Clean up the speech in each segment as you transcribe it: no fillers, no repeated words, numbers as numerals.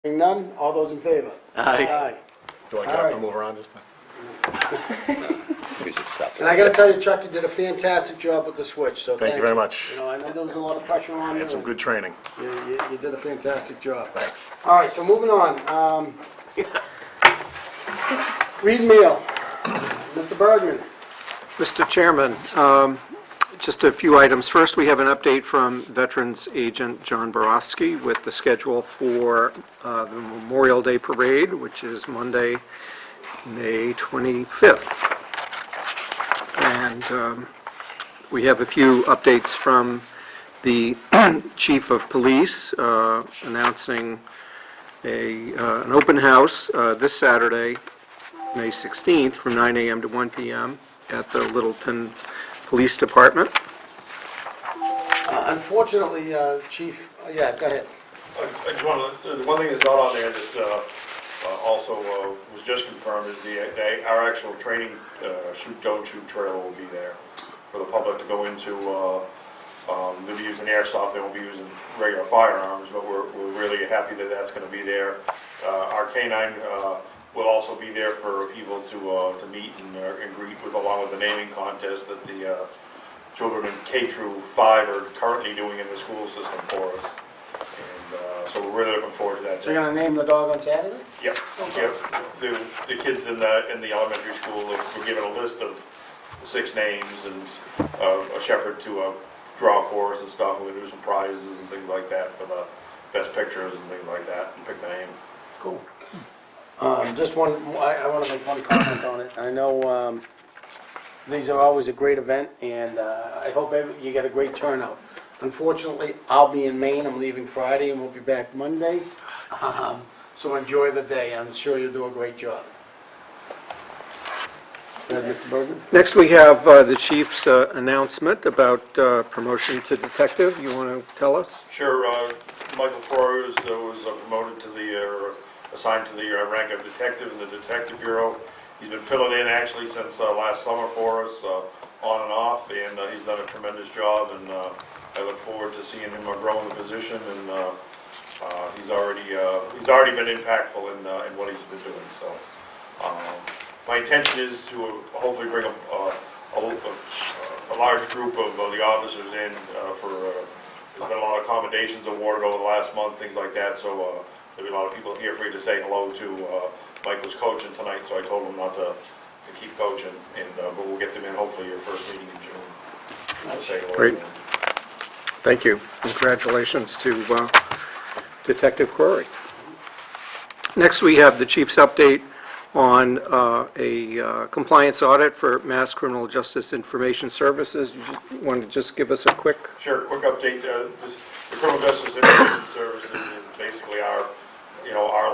Hearing none, all those in favor? Aye. Do I All have right. to move around just We should stop. And I gotta tell you, Chuck, you did a fantastic job with the switch, so Thank you very much. You know, I know there was a lot of pressure on you. Had some and good training. You did a fantastic job. Thanks. All right, so moving on. Reed Meal. Mr. Bergman. Mr. Chairman, just a few items. First, we have an update from Veterans Agent John Borofsky with the schedule for the Memorial Day Parade, which is Monday, May 25th. And we have a few updates from the Chief of Police announcing an open house this Saturday, May 16th, from 9 a.m. to 1 p.m. at the Littleton Police Department. Unfortunately, Chief, yeah, go ahead. I just want to, the one thing that's not on there that also was just confirmed is our actual training shoot, don't shoot trailer will be there for the public to go into. They'll be using airsoft, they won't be using regular firearms, but we're really happy that that's going to be there. Our K-9 will also be there for people to meet and greet with, along with the naming contest that the children in K through 5 are currently doing in the school system for us. And so we're really looking forward to that. So you're gonna name the dog on Saturday? Yep, yep. The kids in the elementary school were given a list of 6 names and a shepherd to draw for us and stuff. We're gonna do some prizes and things like that for the best pictures and things like that, and pick the name. Cool. Just one, I want to make one comment on it. I know these are always a great event, and I hope you get a great turnout. Unfortunately, I'll be in Maine. I'm leaving Friday, and we'll be back Monday. So enjoy the day. I'm sure you'll do a great job. Mr. Bergman? Next, we have the Chief's announcement about promotion to detective. You want to tell us? Sure. Michael Flores was promoted to the, assigned to the rank of detective in the Detective Bureau. He's been filling in actually since last summer for us, on and off, and he's done a tremendous job, and I look forward to seeing him grow in the position, and he's already been impactful in what he's been doing. So my intention is to hopefully bring a large group of the officers in for there's been a lot of accommodations awarded over the last month, things like that, so there'll be a lot of people here for you to say hello to. Mike was coaching tonight, so I told him not to keep coaching, and but we'll get them in hopefully your first meeting in June. I'll say hello. Great. Thank you. Congratulations to Detective Corey. Next, we have the Chief's update on a compliance audit for Mass Criminal Justice Information Services. You want to just give us a quick? Sure, quick update. The Criminal Justice Information Services is basically our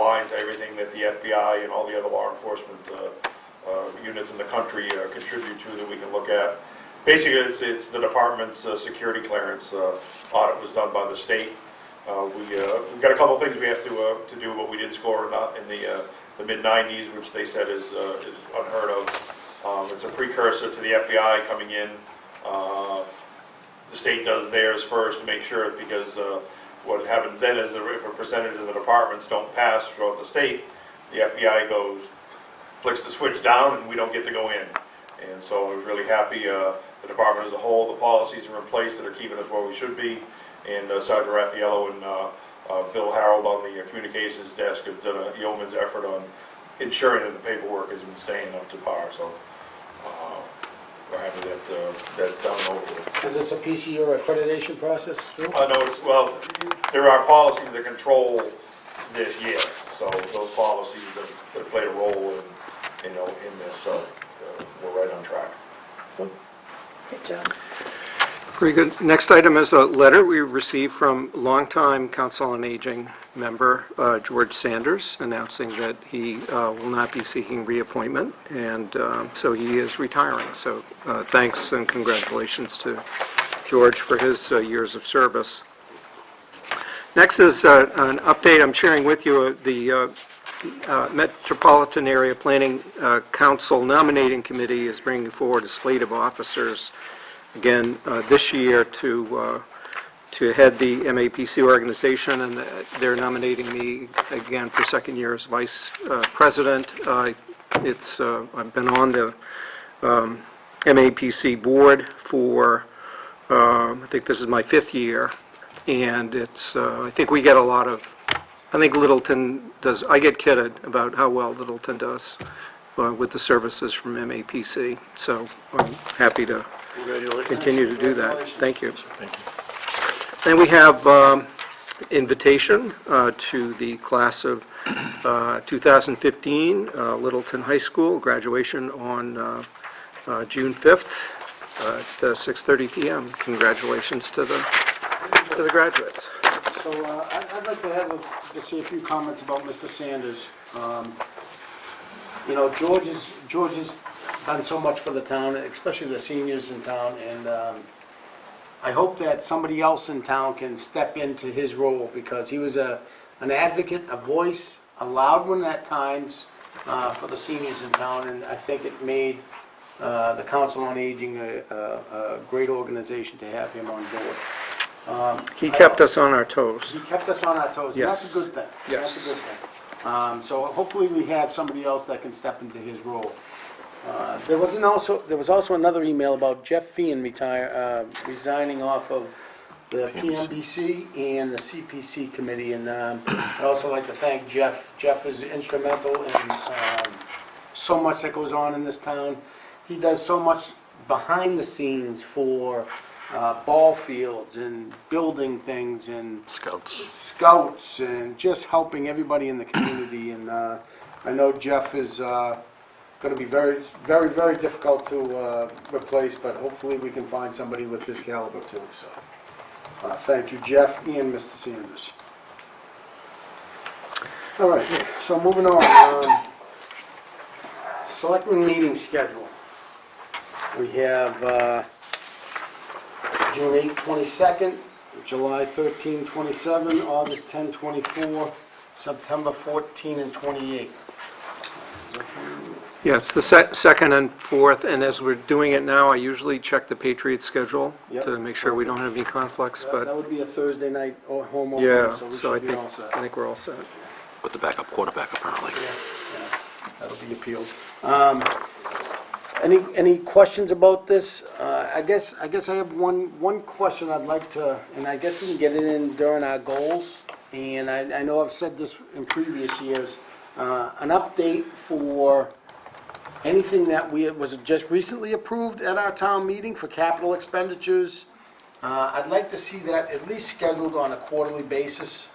line to everything that the FBI and all the other law enforcement units in the country contribute to that we can look at. Basically, it's the department's security clearance audit was done by the state. We've got a couple things we have to do, but we did score in the mid-90s, which they said is unheard of. It's a precursor to the FBI coming in. The state does theirs first to make sure, because what happens then is if a percentage of the departments don't pass throughout the state, the FBI flicks the switch down, and we don't get to go in. And so I was really happy. The department as a whole, the policies are in place that are keeping us where we should be. And Sergeant Raffaello and Bill Harold on the communications desk have done a yeoman's effort on ensuring that the paperwork has been staying up to par. So we're happy that that's done and over with. Is this a PCU accreditation process too? No, there are policies that control this, yes. So those policies that played a role in this, so we're right on track. Good job. Very good. Next item is a letter we received from longtime Council on Aging member George Sanders announcing that he will not be seeking reappointment, and so he is retiring. So thanks and congratulations to George for his years of service. Next is an update I'm sharing with you. The Metropolitan Area Planning Council Nominating Committee is bringing forward a slate of officers again this year to to head the MAPC organization, and they're nominating me again for second year as vice president. I've been on the MAPC board for, I think this is my 5th year, and I think we get a lot of, I think Littleton does, I get kidded about how well Littleton does with the services from MAPC, so I'm happy to continue to do that. Thank you. Then we have invitation to the class of 2015 Littleton High School graduation on June 5th at 6:30 PM. Congratulations to the graduates. So I'd like to say a few comments about Mr. Sanders. You know, George has done so much for the town, especially the seniors in town, and I hope that somebody else in town can step into his role, because he was an advocate, a voice, a loud one at times for the seniors in town, and I think it made the Council on Aging a great organization to have him on board. He kept us on our toes. He kept us on our toes, and that's Yes. a good thing. Yes. That's a good thing. So hopefully we have somebody else that can step into his role. There was also another email about Jeff Feehan resigning off of the PMBC and the CPC committee, and I'd also like to thank Jeff. Jeff is instrumental in so much that goes on in this town. He does so much behind the scenes for ball fields and building things and scouts and just helping everybody in the community. And I know Jeff is going to be very, very, very difficult to replace, but hopefully we can find somebody with his caliber too. So thank you, Jeff and Mr. Sanders. All right, so moving on. Selectmen meeting schedule. We have June 8, 22nd, July 13, 27, August 10, 24, September 14 and 28. Yeah, it's the second and fourth, and as we're doing it now, I usually check the Patriots schedule Yep. to make sure we don't have any conflicts, That but, would be a Thursday night or home opener, yeah, so we so I should be all set. think we're all set. With the backup quarterback, apparently. Yeah, that'll be appealed. Any questions about this? I guess I have one question I'd like to, and I guess we can get it in during our goals, and I know I've said this in previous years, an update for anything that was just recently approved at our town meeting for capital expenditures. I'd like to see that at least scheduled on a quarterly basis,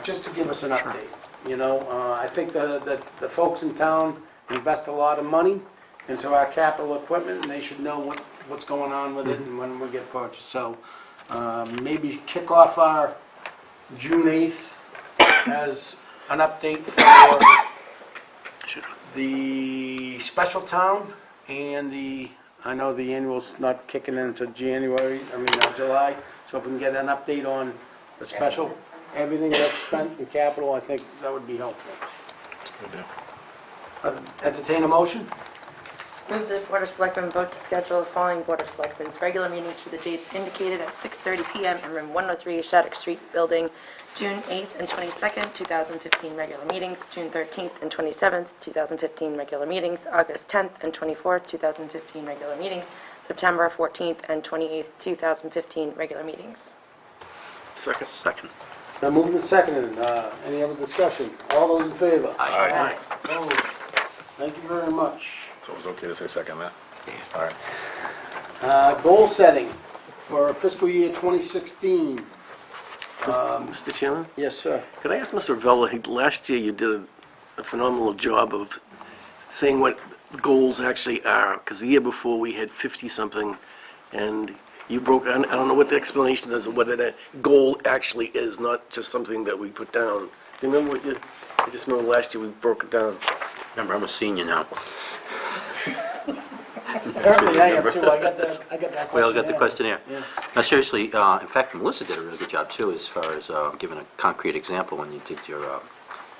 just to give us an update. You know, I think that the folks in town invest a lot of money into our capital equipment, and they should know what's going on with it and when we get purchased. So maybe kick off our June 8th as an update for the special town and I know the annual's not kicking into July, so if we can get an update on the special, everything that's spent in capital, I think that would be helpful. Entertain a motion? Move the Board of Selectmen vote to schedule the following Board of Selectmen's regular meetings for the dates indicated at 6:30 PM in room 103, Shattuck Street Building, June 8th and 22nd, 2015 regular meetings, June 13th and 27th, 2015 regular meetings, August 10th and 24th, 2015 regular meetings, September 14th and 28th, 2015 regular meetings. Second. Now moved and seconded. Any other discussion? All those in favor? Aye. Opposed? Thank you very much. So it was okay to say second that? All right. Goal setting for fiscal year 2016. Mr. Chairman, Yes, sir. could I ask Mr. Vella, last year you did a phenomenal job of saying what goals actually are, because the year before we had 50-something, and you broke, I don't know what the explanation is of what a goal actually is, not just something that we put down. Do you remember I just remember last year we broke it down. Remember, I'm a senior now. Apparently I am too. I got that question. We all got the questionnaire. Yeah. No, seriously, in fact, Melissa did a really good job, too, as far as giving a concrete example when you did your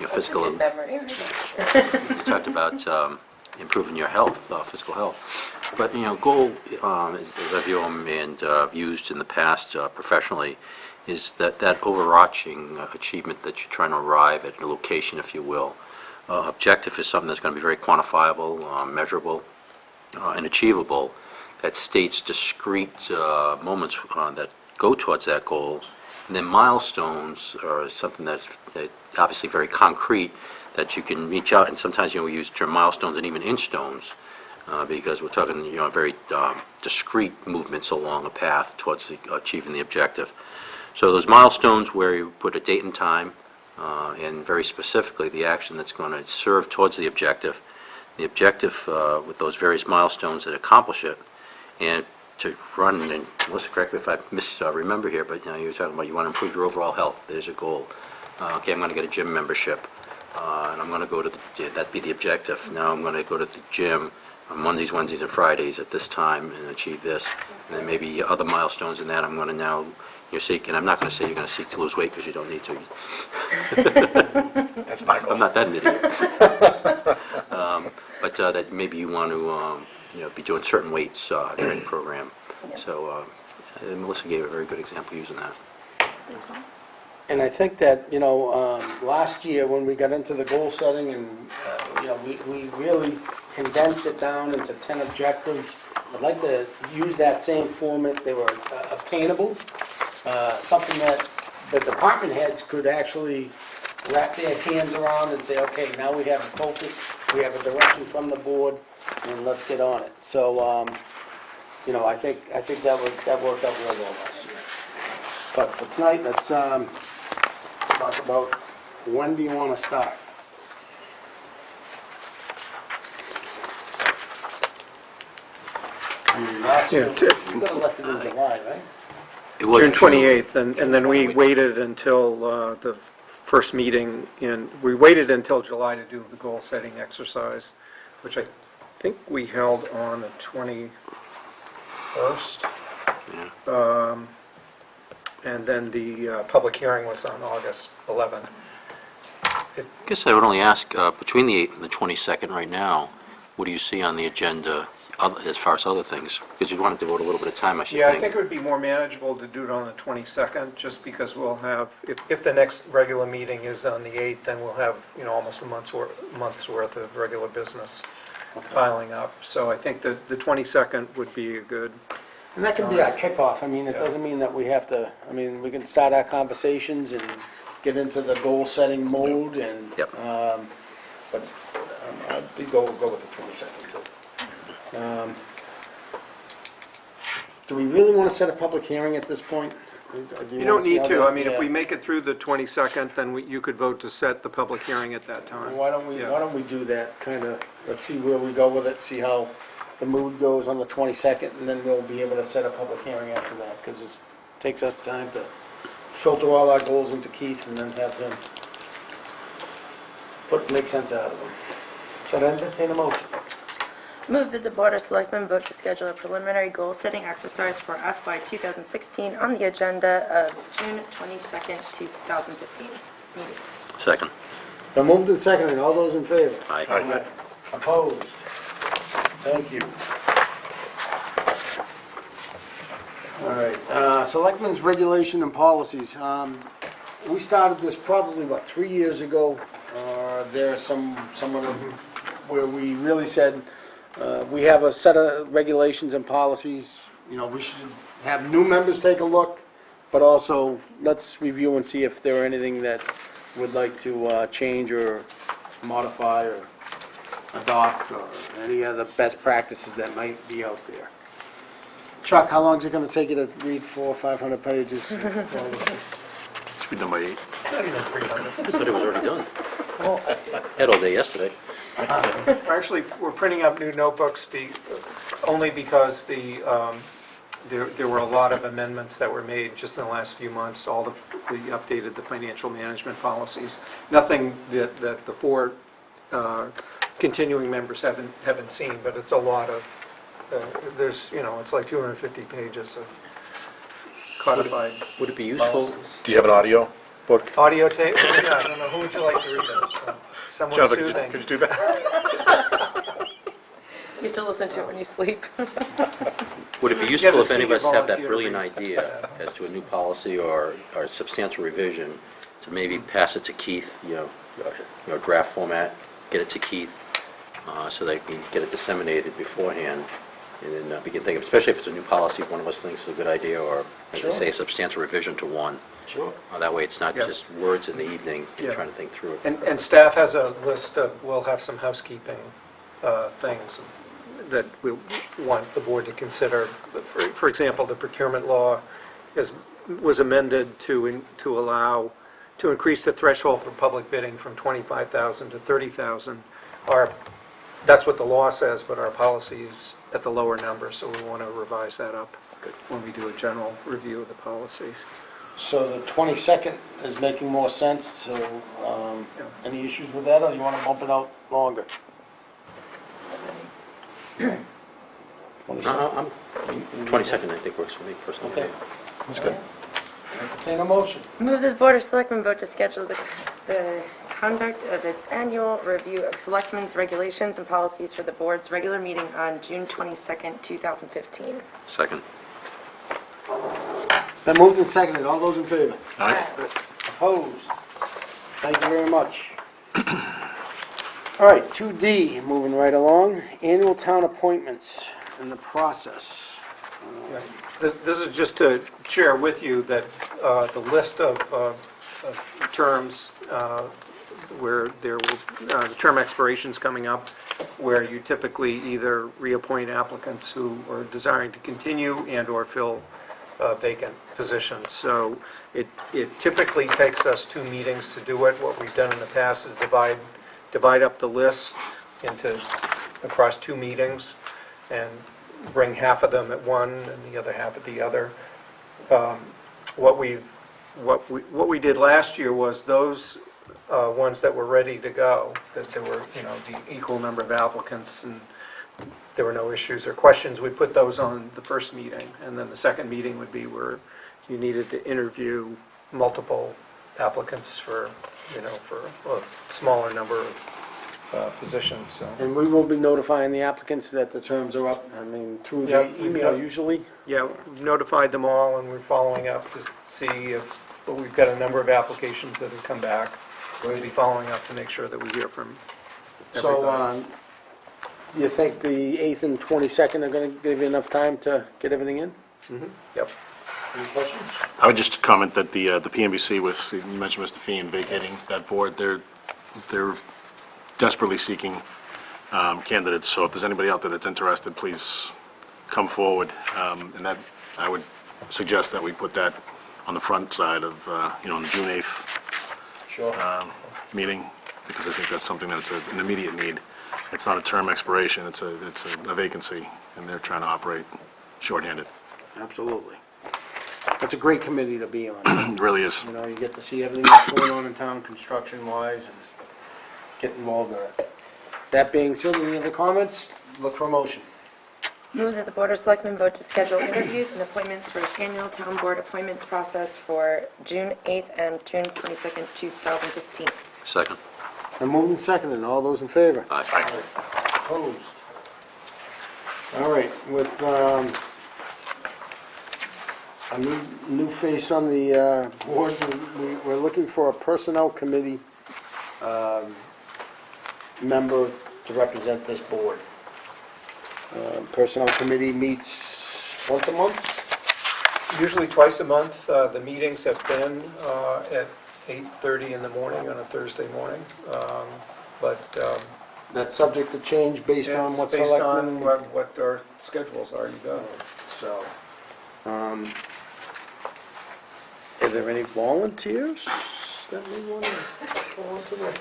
fiscal. Good memory, right? You talked about improving your health, physical health. But, goal, as I view them and I've used in the past professionally, is that overarching achievement that you're trying to arrive at a location, if you will. Objective is something that's going to be very quantifiable, measurable, and achievable, that states discrete moments that go towards that goal. And then milestones are something that's obviously very concrete, that you can reach out, and sometimes, we use the term milestones and even inch stones, because we're talking, very discrete movements along a path towards achieving the objective. So those milestones where you put a date and time, and very specifically the action that's going to serve towards the objective with those various milestones that accomplish it, and to run, and Melissa, correct me if I misremember here, but you were talking about you want to improve your overall health. There's a goal. Okay, I'm going to get a gym membership, and I'm going to go to that'd be the objective. Now I'm going to go to the gym on Mondays, Wednesdays, and Fridays at this time and achieve this. And then maybe other milestones in that. I'm going to now, seek, and I'm not going to say you're going to seek to lose weight because you don't need to. That's my goal. I'm not that an idiot. But that maybe you want to, be doing certain weights training program. So Melissa gave a very good example using that. And I think that, last year when we got into the goal setting and, we really condensed it down into 10 objectives. I'd like to use that same format. They were obtainable, something that the department heads could actually wrap their hands around and say, okay, now we have a focus, we have a direction from the board, and let's get on it. So, I think that worked out really well last year. But for tonight, let's talk about when do you want to start? Last year, you got elected in July, right? It was June 28th, and then we waited until the first meeting we waited until July to do the goal-setting exercise, which I think we held on the 21st. Yeah. And then the public hearing was on August 11th. I guess I would only ask, between the 8th and the 22nd right now, what do you see on the agenda as far as other things? Because you'd want to devote a little bit of time, I should Yeah, think. I think it would be more manageable to do it on the 22nd, just because we'll have, if the next regular meeting is on the 8th, then we'll have, almost a month's worth of regular business piling up. So I think that the 22nd would be a good, And that can be our kickoff. I mean, it doesn't mean that we have to, we can start our conversations and get into the goal-setting mode and, Yep. but I'd go with the 22nd too. Do we really want to set a public hearing at this point? Or do you wanna don't see need how to. that- I mean, if we yeah. make it through the 22nd, then you could vote to set the public hearing at that time. Why don't we do that, kind of, let's see where we go with it, see how the mood goes on the 22nd, and then we'll be able to set a public hearing after that, because it takes us time to filter all our goals into Keith and then have him make sense out of them. So then entertain a motion. Move that the Board of Selectmen vote to schedule a preliminary goal-setting exercise for FY 2016 on the agenda of June 22nd, 2015 meeting. Second. Been moved and seconded, all those in favor? Aye. Aye. Opposed? Thank you. All right, Selectmen's regulation and policies. We started this probably, 3 years ago? There's some of them where we really said, we have a set of regulations and policies, we should have new members take a look, but also, let's review and see if there are anything that would like to change or modify or adopt, or any other best practices that might be out there. Chuck, how long is it gonna take you to read 400 or 500 pages? Should be done by 8. I thought it was already done. Had all day yesterday. Actually, we're printing up new notebooks only because there were a lot of amendments that were made just in the last few months. We updated the financial management policies. Nothing that the four continuing members haven't seen, but it's a lot of, there's, it's like 250 pages of codified Would it be useful? policies. Do you have an audio book? Audio tape, yeah, I don't know, who would you like to read it? So, someone Jonathan, soothing. could you do that? You have to listen to it when you sleep. Would it be Yeah, useful the if any of senior us have that volunteer brilliant to read. idea as to a new policy or a substantial revision, to maybe pass it to Keith, draft format, get it to Keith, so they can get it disseminated beforehand, and then begin thinking, especially if it's a new policy, one of us thinks is a good idea, or, as I Sure. say, a substantial revision to one. Sure. That way, it's not Yeah. just words in the evening, Yeah. trying to think through it. And staff has a list of, we'll have some housekeeping things that we want the board to consider. For example, the procurement law was amended to allow, to increase the threshold for public bidding from 25,000 to 30,000. That's what the law says, but our policy is at the lower number, so we want to revise that up when we do a general review of the policies. So the 22nd is making more sense, so, any issues with that, or you wanna bump it out longer? 22nd? 22nd, I think, works for me personally. Okay, that's good. Entertain a motion. Move that the Board of Selectmen vote to schedule the conduct of its annual review of Selectmen's regulations and policies for the board's regular meeting on June 22nd, 2015. Second. Been moved and seconded, all those in favor? Aye. Opposed? Thank you very much. All right, 2D, moving right along, annual town appointments and the process. Yeah. This is just to share with you that the list of terms where there will, the term expiration's coming up, where you typically either reappoint applicants who are desiring to continue and/or fill vacant positions. So it typically takes us 2 meetings to do it. What we've done in the past is divide up the list across 2 meetings and bring half of them at one and the other half at the other. What we did last year was those ones that were ready to go, that there were, the equal number of applicants and there were no issues or questions, we put those on the first meeting. And then the second meeting would be where you needed to interview multiple applicants for a smaller number of positions, so. And we will be notifying the applicants that the terms are up, through Yeah, the email usually. Yeah, we've notified them all, and we're following up to see if, but we've got a number of applications that have come back. We'll be following up to make sure that we hear from everybody. So, you think the 8th and 22nd are gonna give you enough time to get everything in? Yep. Any questions? I would just comment that the PMBC with, you mentioned Mr. Feen vacating that board, they're desperately seeking candidates, so if there's anybody out there that's interested, please come forward. And that, I would suggest that we put that on the front side of, on the June 8th Sure. meeting, because I think that's something that's an immediate need. It's not a term expiration, it's a vacancy, and they're trying to operate shorthanded. Absolutely. That's a great committee to be on. It really is. You get to see everything that's going on in town construction-wise and get involved in it. That being said, any other comments? Look for a motion. Move that the Board of Selectmen vote to schedule interviews and appointments for its annual town board appointments process for June 8th and June 22nd, 2015. Second. And moved and seconded, all those in favor? Aye. Opposed? All right, with a new face on the board, we're looking for a personnel committee member to represent this board. Personnel committee meets once a month? Usually twice a month. The meetings have been at 8:30 in the morning on a Thursday morning. But That's subject to change based on it's what based selectmen... on what our schedules are, you go. So, are there any volunteers that we want to go on to the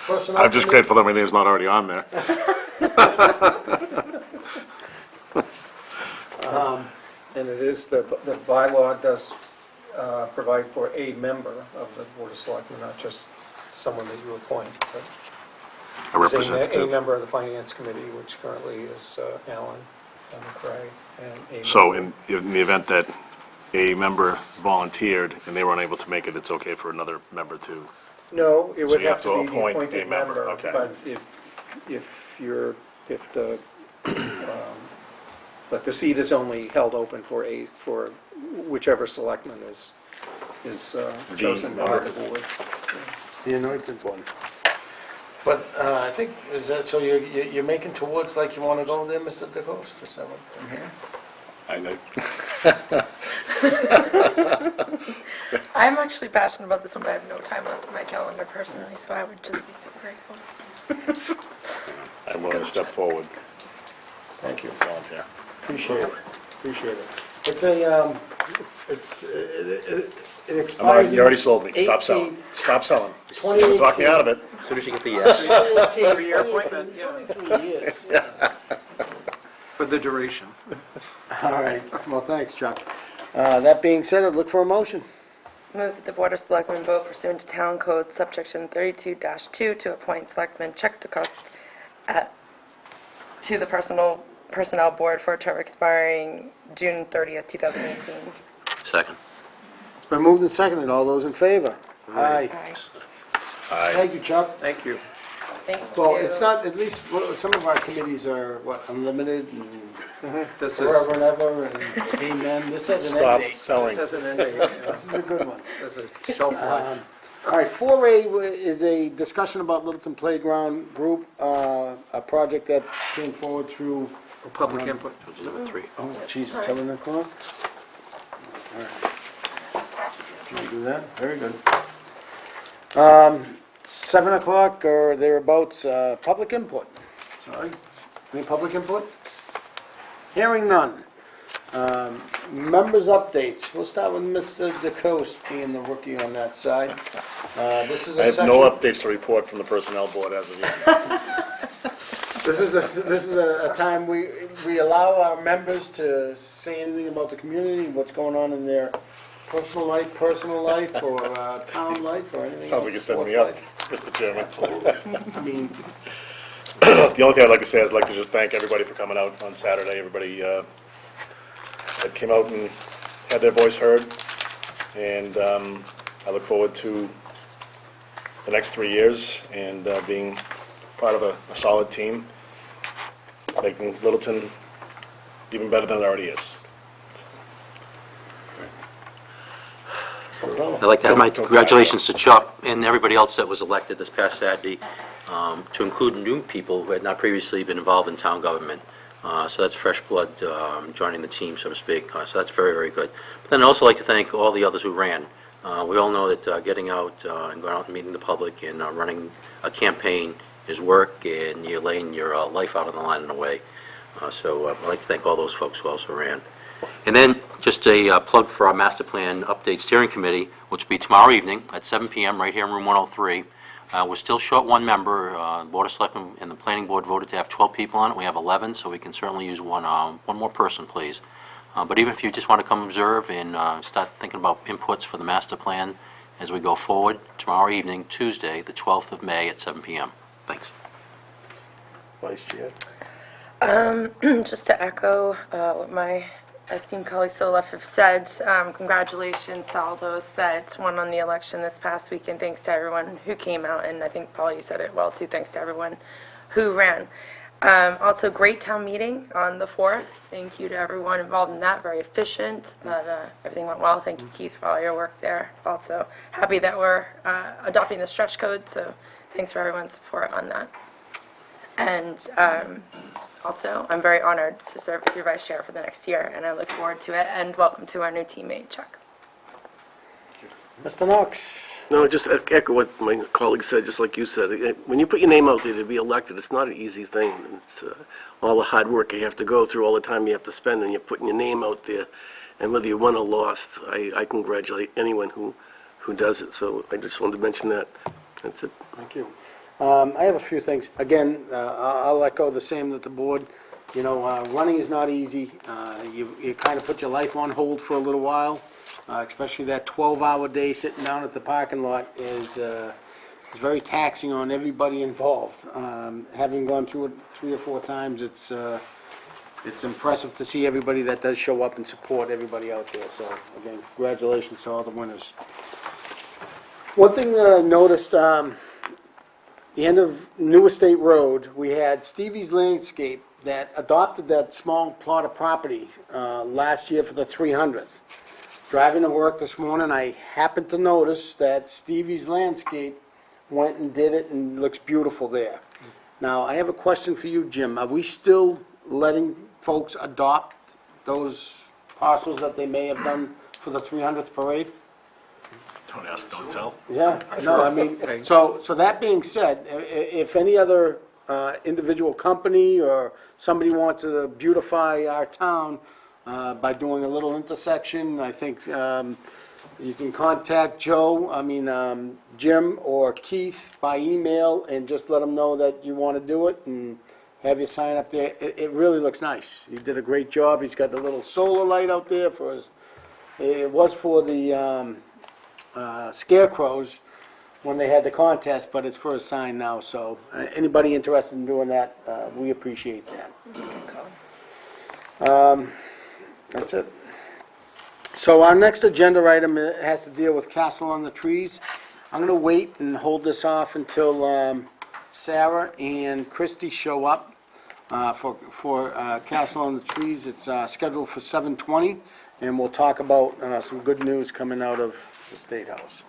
personnel I'm just committee? grateful that my name's not already on there. And it is, the bylaw does provide for a member of the Board of Selectmen, not just someone that you appoint. But A there's representative. A member of the Finance Committee, which currently is Alan McCray, and a So member- in the event that a member volunteered and they were unable to make it, it's okay for another member to, No, it So would you have have to to be the appoint a appointed member, member. okay. But if the But the seat is only held open for whichever selectman is chosen by the board. The anointed one. But I think, is that, so you're making towards like you want to go there, Mr. DeCoste, is that what I'm hearing? I know. I'm actually passionate about this one, but I have no time left in my calendar personally, so I would just be so grateful. I'm willing to step forward, Thank you. volunteer. Appreciate it, appreciate it. It's a, it expires. I'm already, you already sold me. Stop 18th. selling. Stop selling. 2018. Never talk me out of it. As soon as you get the yes. 3-year appointment. It's only 3 years. For the duration. All right, well, thanks, Chuck. That being said, I'd look for a motion. Move that the Board of Selectmen vote pursuant to Town Code subsection 32-2 to appoint Selectman Chuck DeCoste to the Personnel Board for a term expiring June 30th, 2018. Second. It's been moved and seconded. All those in favor? Aye. Aye. Aye. Thank you, Chuck. Thank you. Thank you. Well, it's not, at least, some of our committees are, what, unlimited and This is, forever and ever and amen. This has an Stop end date. selling. this has an end date. This is a good one. This is a shelf life. All right, 4A is a discussion about Littleton Playground Group, a project that came forward through, Public input. Number 3. oh, geez, it's 7 o'clock? All right. Can we do that? Very good. 7 o'clock or thereabouts, public input. Sorry. Any public input? Hearing none. Members' updates. We'll start with Mr. DeCoste being the rookie on that side. This is I a have section. no updates to report from the Personnel Board as of yet. This is a time we allow our members to say anything about the community, what's going on in their personal life, or town life, or anything else. Sounds like you're setting me sports up, Mr. Chairman. life. I mean, The only thing I'd like to say is I'd like to just thank everybody for coming out on Saturday, everybody that came out and had their voice heard, and I look forward to the next 3 years and being part of a solid team, making Littleton even better than it already is. I'd like to have my congratulations to Chuck and everybody else that was elected this past Saturday, to include new people who had not previously been involved in town government. So that's fresh blood joining the team, so to speak. So that's very, very good. But then I'd also like to thank all the others who ran. We all know that getting out and going out and meeting the public and running a campaign is work, and you're laying your life out on the line in a way. So I'd like to thank all those folks who also ran. And then just a plug for our master plan update steering committee, which will be tomorrow evening at 7 p.m. right here in room 103. We're still short one member. Board of Selectmen and the Planning Board voted to have 12 people on it. We have 11, so we can certainly use one more person, please. But even if you just want to come observe and start thinking about inputs for the master plan as we go forward, tomorrow evening, Tuesday, the 12th of May at 7 p.m. Thanks. Vice Chair. Just to echo what my esteemed colleagues to the left have said, congratulations to all those that won on the election this past week, and thanks to everyone who came out, and I think, Paul, you said it well, too, thanks to everyone who ran. Also, great town meeting on the 4th. Thank you to everyone involved in that, very efficient, that everything went well. Thank you, Keith, for all your work there. Also, happy that we're adopting the stretch code, so thanks for everyone's support on that. And also, I'm very honored to serve as your vice chair for the next year, and I look forward to it, and welcome to our new teammate, Chuck. Mr. Knox. No, just echo what my colleague said, just like you said. When you put your name out there to be elected, it's not an easy thing. It's all the hard work you have to go through, all the time you have to spend, and you're putting your name out there. And whether you won or lost, I congratulate anyone who does it. So I just wanted to mention that. That's it. Thank you. I have a few things. Again, I'll echo the same that the board, you know, running is not easy. You kind of put your life on hold for a little while, especially that 12-hour day sitting down at the parking lot is very taxing on everybody involved. Having gone through it 3 or 4 times, it's impressive to see everybody that does show up and support everybody out there. So, again, congratulations to all the winners. One thing that I noticed, the end of New Estate Road, we had Stevie's Landscape that adopted that small plot of property last year for the 300th. Driving to work this morning, I happened to notice that Stevie's Landscape went and did it and looks beautiful there. Now, I have a question for you, Jim. Are we still letting folks adopt those parcels that they may have done for the 300th parade? Don't ask, don't tell. Yeah, no, I mean, so that being said, if any other individual company or somebody wants to beautify our town by doing a little intersection, I think you can contact Jim or Keith by email and just let them know that you want to do it and have you sign up there. It really looks nice. He did a great job. He's got the little solar light out there for his, it was for the scarecrows when they had the contest, but it's for a sign now, so anybody interested in doing that, we appreciate that. That's it. So our next agenda item has to deal with Castle on the Trees. I'm gonna wait and hold this off until Sarah and Christie show up for Castle on the Trees. It's scheduled for 7:20, and we'll talk about some good news coming out of the State House.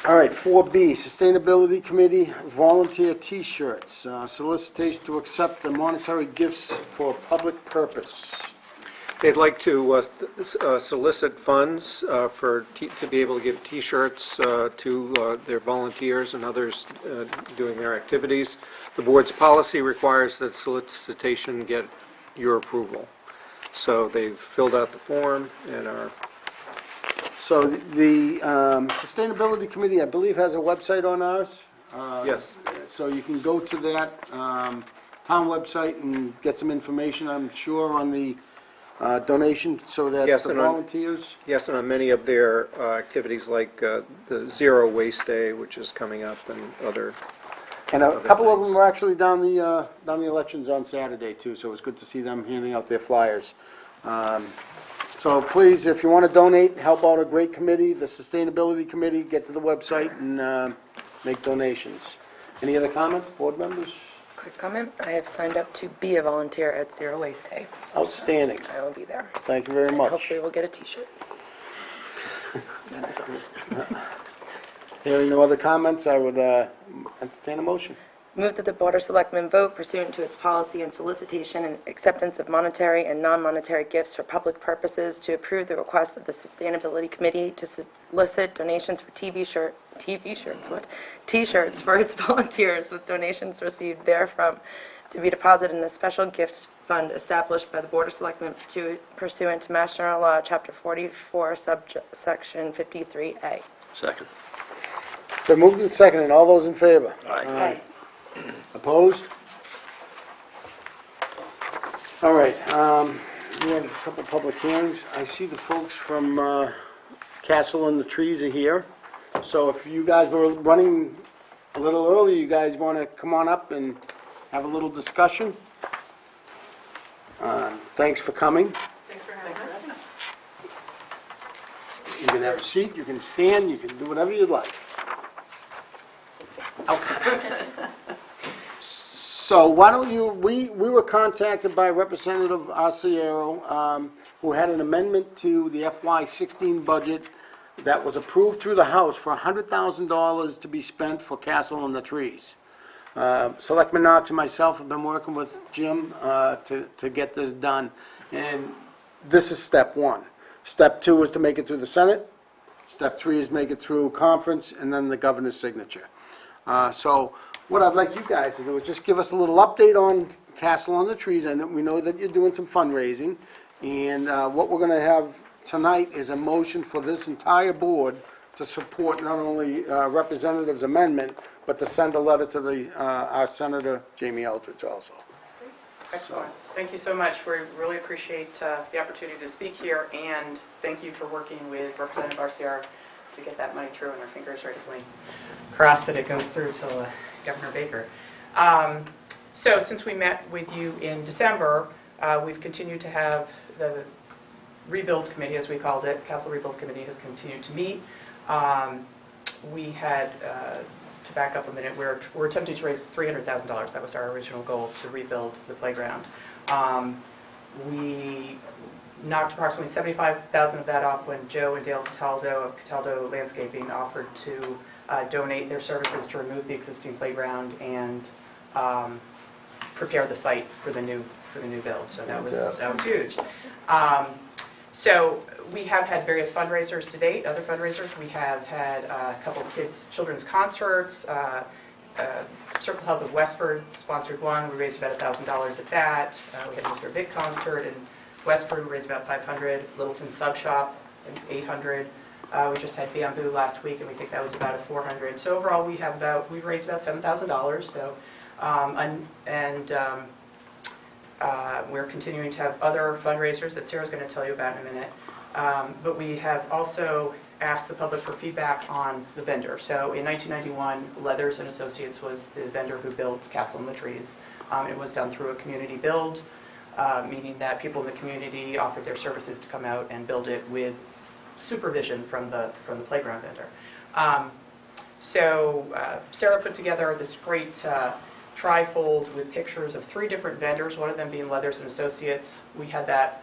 All right, 4B, Sustainability Committee Volunteer T-shirts, solicitation to accept the monetary gifts for public purpose. They'd like to solicit funds to be able to give T-shirts to their volunteers and others doing their activities. The board's policy requires that solicitation get your approval. So they've filled out the form and are... So the Sustainability Committee, I believe, has a website on ours. Yes. So you can go to that town website and get some information, I'm sure, on the donation so that Yes, the and on- volunteers... Yes, and on many of their activities like the Zero Waste Day, which is coming up, and other... And a couple of them things. were actually down the elections on Saturday, too, so it was good to see them handing out their flyers. So please, if you want to donate, help out a great committee, the Sustainability Committee, get to the website and make donations. Any other comments, board members? Quick comment, I have signed up to be a volunteer at Zero Waste Day. Outstanding. I will be there. Thank you very much. Hopefully we'll get a t-shirt. Hearing no other comments, I would entertain a motion. Move that the Board of Selectmen vote pursuant to its policy and solicitation and acceptance of monetary and non-monetary gifts for public purposes to approve the request of the Sustainability Committee to solicit donations for T-shirts for its volunteers with donations received therefrom to be deposited in the special gifts fund established by the Board of Selectmen pursuant to Mass General Law, Chapter 44, subsection 53A. Second. Been moved and seconded. All those in favor? Aye. Opposed? All right, we have a couple public hearings. I see the folks from Castle on the Trees are here. So if you guys were running a little early, you guys want to come on up and have a little discussion? Thanks for coming. Thanks for having us. You can have a seat, you can stand, you can do whatever you'd like. Okay. So why don't you, we were contacted by Representative Arciero, who had an amendment to the FY16 budget that was approved through the House for $100,000 to be spent for Castle on the Trees. Selectman Knox and myself have been working with Jim to get this done, and this is step one. Step two is to make it through the Senate. Step three is make it through conference, and then the governor's signature. So what I'd like you guys to do is just give us a little update on Castle on the Trees. I know, we know that you're doing some fundraising, and what we're going to have tonight is a motion for this entire board to support not only Representative's amendment, but to send a letter to our Senator Jamie Eldridge also. Excellent. Thank you so much. We really appreciate the opportunity to speak here, and thank you for working with Representative Arciero to get that money through, and our fingers rightfully crossed that it goes through to Governor Baker. So since we met with you in December, we've continued to have the Rebuild Committee, as we called it, Castle Rebuild Committee, has continued to meet. We had to back up a minute, we're attempting to raise $300,000. That was our original goal, to rebuild the playground. We knocked approximately $75,000 of that off when Joe and Dale Cataldo of Cataldo Landscaping offered to donate their services to remove the existing playground and prepare the site for the new build. So that was huge. So we have had various fundraisers to date, other fundraisers. We have had a couple of children's concerts. Circle Health of Westford sponsored one. We raised about $1,000 at that. We had Mr. Big concert in Westford. We raised about $500. Littleton Sub Shop, $800. We just had Bamboo last week, and we think that was about $400. So overall, we've raised about $7,000. So, we're continuing to have other fundraisers that Sarah's going to tell you about in a minute. But we have also asked the public for feedback on the vendor. So in 1991, Leathers and Associates was the vendor who built Castle in the Trees. It was done through a community build, meaning that people in the community offered their services to come out and build it with supervision from the playground vendor. Sarah put together this great trifold with pictures of 3 different vendors, one of them being Leathers and Associates. We had that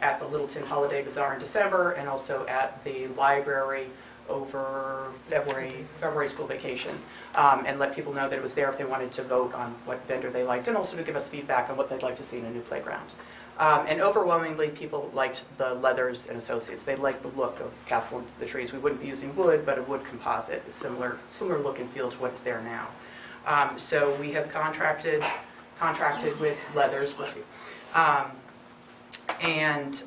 at the Littleton Holiday Bazaar in December, and also at the library over February school vacation, and let people know that it was there if they wanted to vote on what vendor they liked, and also to give us feedback on what they'd like to see in a new playground. And overwhelmingly, people liked the Leathers and Associates. They liked the look of Castle in the Trees. We wouldn't be using wood, but a wood composite, a similar look and feel to what's there now. So we have contracted with Leathers, and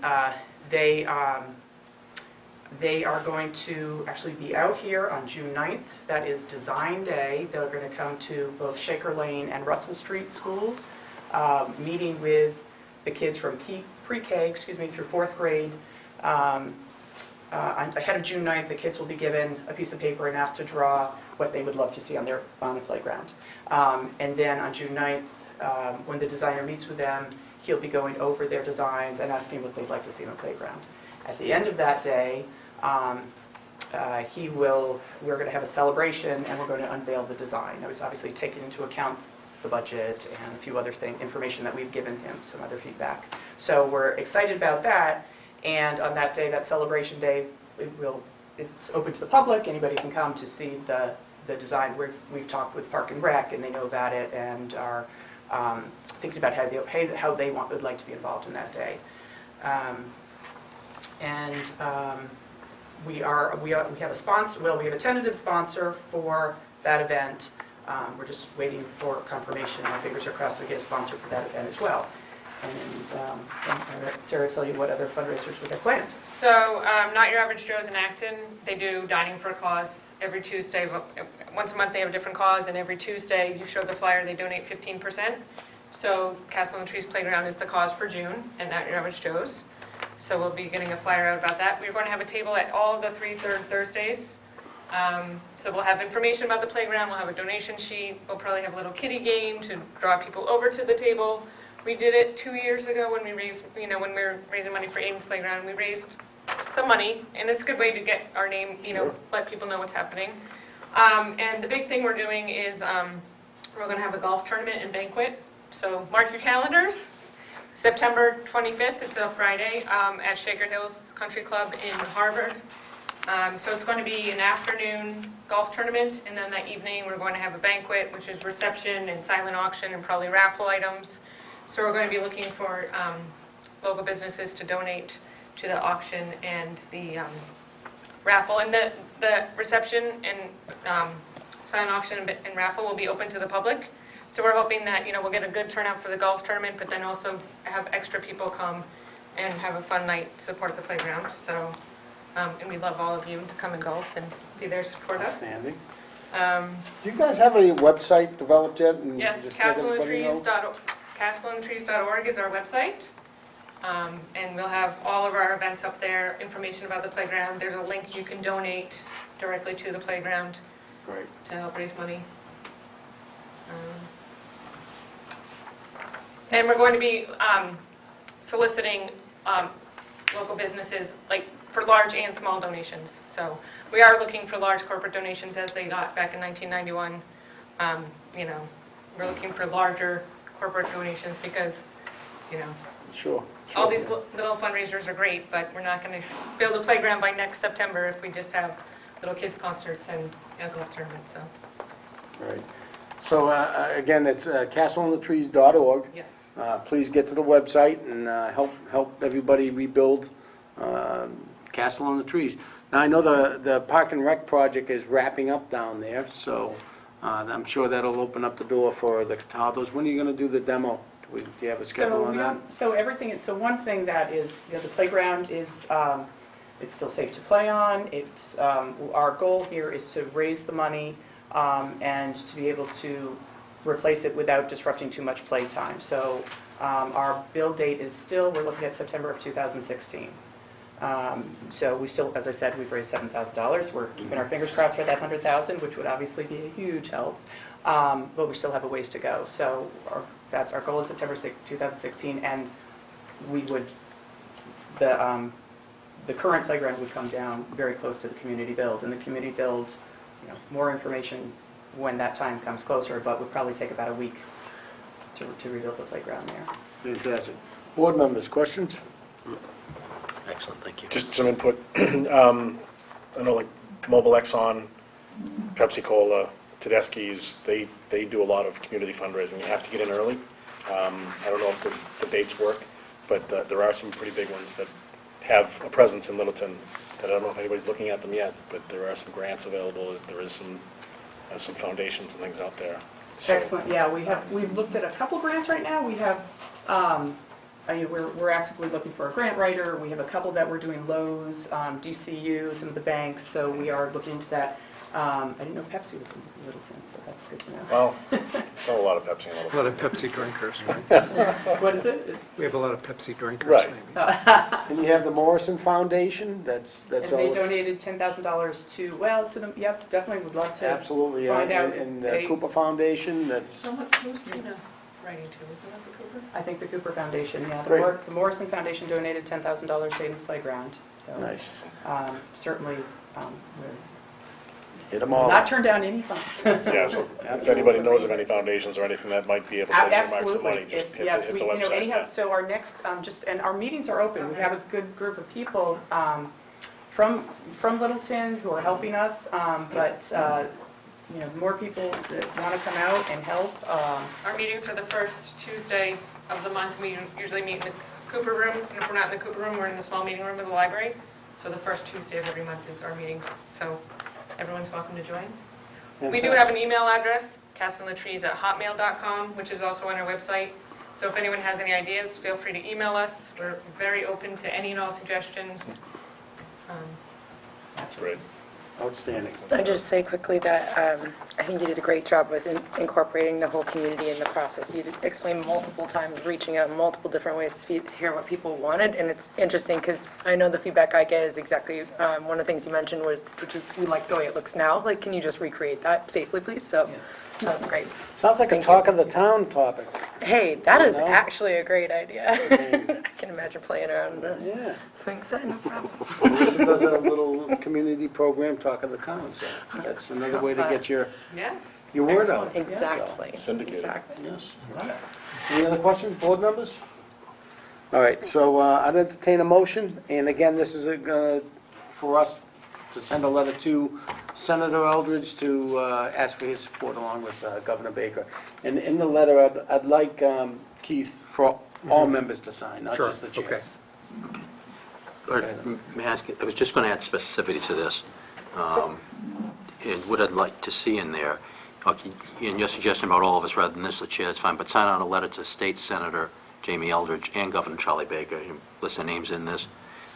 they are going to actually be out here on June 9th. That is Design Day. They're going to come to both Shaker Lane and Russell Street schools, meeting with the kids from pre-K, through 4th grade. Ahead of June 9th, the kids will be given a piece of paper and asked to draw what they would love to see on the playground. And then on June 9th, when the designer meets with them, he'll be going over their designs and asking what they'd like to see on the playground. At the end of that day, we're going to have a celebration, and we're going to unveil the design. Now, he's obviously taken into account the budget and a few other information that we've given him, some other feedback. So we're excited about that, and on that day, that celebration day, it's open to the public. Anybody can come to see the design. We've talked with Park and Rec, and they know about it, and are thinking about how they would like to be involved in that day. We have a sponsor. Well, we have a tentative sponsor for that event. We're just waiting for confirmation. Our fingers are crossed we get a sponsor for that event as well. And I'll let Sarah tell you what other fundraisers we have planned. So, Not Your Average Joe's in Acton. They do Dining for a Cause every Tuesday. Once a month they have a different cause, and every Tuesday, you show the flyer, they donate 15%. So Castle in the Trees Playground is the cause for June, and Not Your Average Joe's. So we'll be getting a flyer out about that. We're going to have a table at all of the 3 third Thursdays. So we'll have information about the playground, we'll have a donation sheet, we'll probably have a little kiddie game to draw people over to the table. We did it 2 years ago when we raised, when we were raising money for Aiden's Playground. We raised some money, and it's a good way to get our name, let people know what's happening. And the big thing we're doing is we're going to have a golf tournament and banquet. So mark your calendars. September 25th, it's a Friday, at Shaker Hills Country Club in Harvard. So it's going to be an afternoon golf tournament, and then that evening we're going to have a banquet, which is reception and silent auction and probably raffle items. So we're going to be looking for local businesses to donate to the auction and the raffle. And the reception and silent auction and raffle will be open to the public. So we're hoping that we'll get a good turnout for the golf tournament, but then also have extra people come and have a fun night, support the playground. So, and we love all of you to come and golf and be there to support us. Outstanding. Do you guys have a website developed yet? And Yes, just let everybody know? castleandtrees.org is our website. And we'll have all of our events up there, information about the playground. There's a link you can donate directly to the playground Great. to help raise money. And we're going to be soliciting local businesses, like for large and small donations. So we are looking for large corporate donations as they got back in 1991. You know, we're looking for larger corporate donations because, you know, Sure. all these little fundraisers are great, but we're not going to build a playground by next September if we just have little kids concerts and a golf tournament, so, Right. So, again, it's castleonthetrees.org. yes. Please get to the website and help everybody rebuild Castle on the Trees. Now, I know the Park and Rec project is wrapping up down there, so I'm sure that'll open up the door for the Cataldos. When are you going to do the demo? Do you have a schedule on that? So one thing that is, you know, the playground is, it's still safe to play on. It's, our goal here is to raise the money and to be able to replace it without disrupting too much playtime. So our build date is still, we're looking at September of 2016. So we still, as I said, we've raised $7,000. We're keeping our fingers crossed for that 100,000, which would obviously be a huge help. But we still have a ways to go. So that's our goal is September 6, 2016, and we would, the current playground would come down very close to the community build, and the community build, you know, more information when that time comes closer, but would probably take about a week to rebuild the playground there. Fantastic. Board members, questions? Excellent, thank you. Just some input. I know like Mobile Exxon, Pepsi Cola, Tedeschi's, they do a lot of community fundraising. You have to get in early. I don't know if the dates work, but there are some pretty big ones that have a presence in Littleton that I don't know if anybody's looking at them yet, but there are some grants available. There is some foundations and things out there. So, Excellent, yeah, we've looked at a couple grants right now. We have, we're actively looking for a grant writer. We have a couple that we're doing Lowe's, DCU, some of the banks, so we are looking into that. I didn't know Pepsi was in Littleton, so that's good to know. well, sell a lot of Pepsi in A Littleton. lot of Pepsi drinkers, right? What is it? We have a lot of Pepsi drinkers, Right. maybe. And you have the Morrison Foundation, that's And they always... donated $10,000 to, well, so, yeah, definitely would love to. Absolutely, Find out and if the they- Cooper Foundation, that's, So who's Gina writing to? Isn't that the Cooper? I think the Cooper Foundation, yeah. Great. The Morrison Foundation donated $10,000 to Aiden's Playground, so. nice. Certainly, Hit them we'll all. not turn down any funds. Yeah, so if anybody knows of any foundations or anything that might be able to earmark some money, Absolutely. just If- hit yes, the we, you know, website. anyhow, yeah. so our next, and our meetings are open. We have a good group of people from Littleton who are helping us, but, you know, more people that want to come out and help. Our meetings are the first Tuesday of the month. We usually meet in the Cooper room, and if we're not in the Cooper room, we're in the small meeting room of the library. So the first Tuesday of every month is our meetings, so everyone's welcome to join. We do have an email address, castleonthetrees@hotmail.com, which is also on our website. So if anyone has any ideas, feel free to email us. We're very open to any and all suggestions. That's great. Outstanding. I'd just say quickly that I think you did a great job with incorporating the whole community in the process. You explained multiple times, reaching out in multiple different ways to hear what people wanted, and it's interesting because I know the feedback I get is exactly one of the things you mentioned, which is we like the way it looks now. Like, can you just recreate that safely, please? So that's great. Sounds like a Thank talk you. of the town topic. Hey, that is know? actually a great idea. mean- I can imagine playing around the Yeah. swing set, no problem. Melissa does a little community program, Talk of the Town, so that's another way to get your Yes. word out. Exactly. Syndicated. Exactly. Yes. Any other questions, board members? All right, so I'd entertain a motion, and again, this is for us to send a letter to Senator Eldridge to ask for his support along with Governor Baker. And in the letter, I'd like Keith, for all members to sign, not Sure, just the chair. okay. Or, may I ask, I was just going to add specificity to this. And what I'd like to see in there, okay, in your suggestion about all of us rather than this, the chair, it's fine, but sign out a letter to State Senator Jamie Eldridge and Governor Charlie Baker, you list their names in this,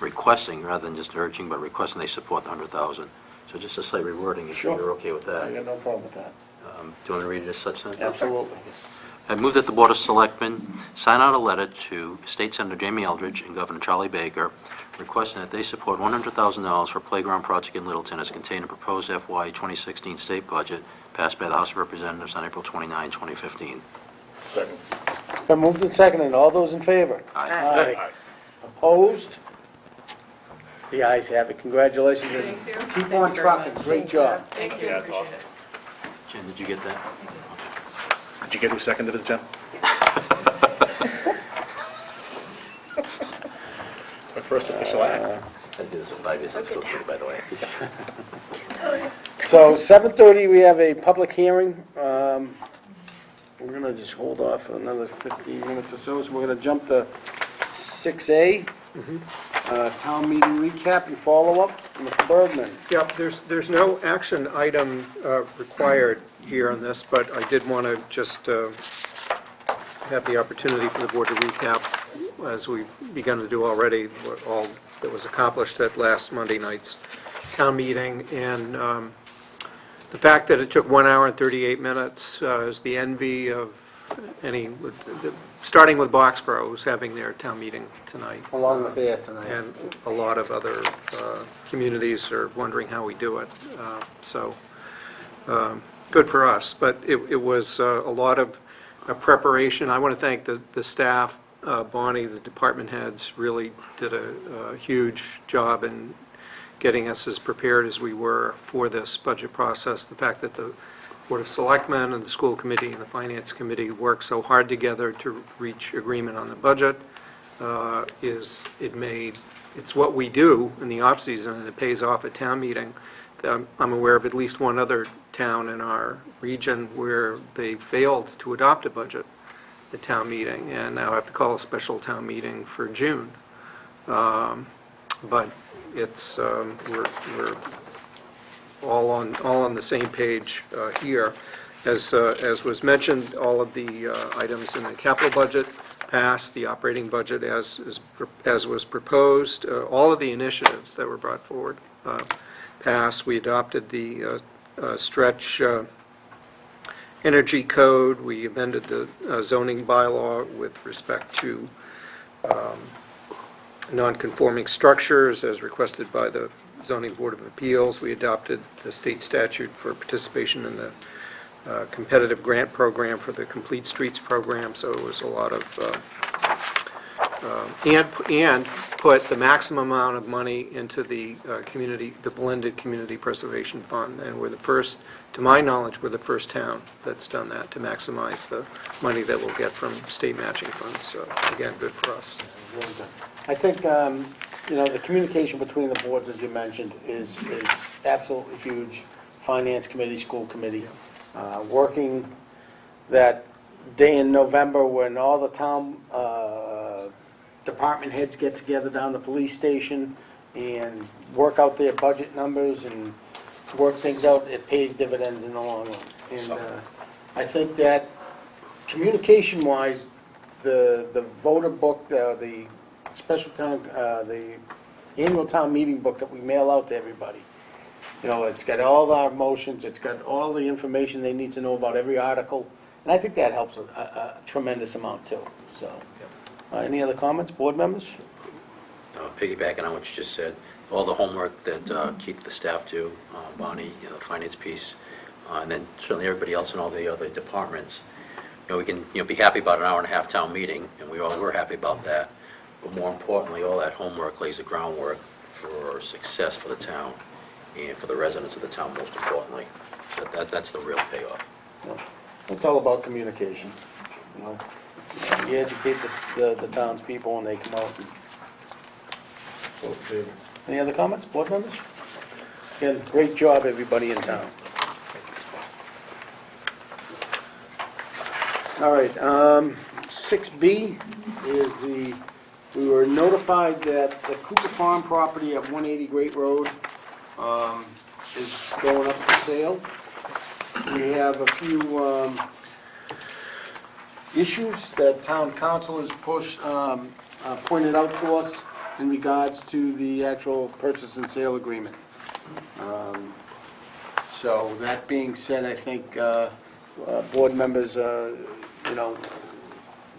requesting, rather than just urging, but requesting they support the 100,000. So just a slight rewording, if Sure. you're okay with I that. got no problem with that. Do you want to read it as such then? Absolutely. I move that the Board of Selectmen sign out a letter to State Senator Jamie Eldridge and Governor Charlie Baker requesting that they support $100,000 for a playground project in Littleton as contained in proposed FY 2016 state budget passed by the House of Representatives on April 29, 2015. Second. Been moved and seconded, all those in favor? Aye. Opposed? The ayes have it. Congratulations. and Thank you. Keep Thank on you very trucking. much. Great job. Thank you. Yeah, it's Appreciate awesome. Jen, did you get that? Did you get who seconded it, Jen? It's my first official act. I did this with 5 years in school committee, by the way. So 7:30, we have a public hearing. We're gonna just hold off for another 15 minutes or so, so we're gonna jump to 6A. Town meeting recap and follow-up. Mr. Bergman. Yep, there's no action item required here on this, but I did want to just have the opportunity for the board to recap, as we've begun to do already, what all that was accomplished at last Monday night's town meeting. And the fact that it took 1 hour and 38 minutes is the envy of any, starting with Boxborough, who's having their town meeting tonight. Along with there tonight. And a lot of other communities are wondering how we do it. So, good for us. But it was a lot of preparation. I want to thank the staff, Bonnie, the department heads, really did a huge job in getting us as prepared as we were for this budget process. The fact that the Board of Selectmen and the school committee and the finance committee worked so hard together to reach agreement on the budget it's what we do in the off-season, and it pays off at town meeting. I'm aware of at least one other town in our region where they failed to adopt a budget at town meeting, and now have to call a special town meeting for June. But it's, we're all on the same page here. As was mentioned, all of the items in the capital budget passed, the operating budget as was proposed, all of the initiatives that were brought forward passed. We adopted the stretch energy code. We amended the zoning bylaw with respect to non-conforming structures as requested by the Zoning Board of Appeals. We adopted the state statute for participation in the competitive grant program for the Complete Streets program, so it was a lot of, and put the maximum amount of money into the the blended community preservation fund. And we're the first, to my knowledge, we're the first town that's done that, to maximize the money that we'll get from state matching funds. So again, good for us. I think, the communication between the boards, as you mentioned, is absolutely huge. Finance committee, school committee, working that day in November when all the town department heads get together down the police station and work out their budget numbers and work things out, it pays dividends in the long run. And I think that communication-wise, the voter book, the special town, the annual town meeting book that we mail out to everybody, it's got all our motions, it's got all the information they need to know about every article, and I think that helps a tremendous amount too. So, any other comments, board members? Piggybacking on what you just said, all the homework that Keith, the staff do, Bonnie, the finance piece, and then certainly everybody else in all the other departments. We can be happy about an hour-and-a-half town meeting, and we all were happy about that. But more importantly, all that homework lays the groundwork for success for the town and for the residents of the town, most importantly. So that's the real payoff. It's all about communication. You educate the townspeople and they come out and vote in favor. Any other comments, board members? Again, great job, everybody in town. All right, 6B is we were notified that the Cooper Farm property at 180 Great Road is going up for sale. We have a few issues that town council has pointed out to us in regards to the actual purchase and sale agreement. So that being said, I think board members,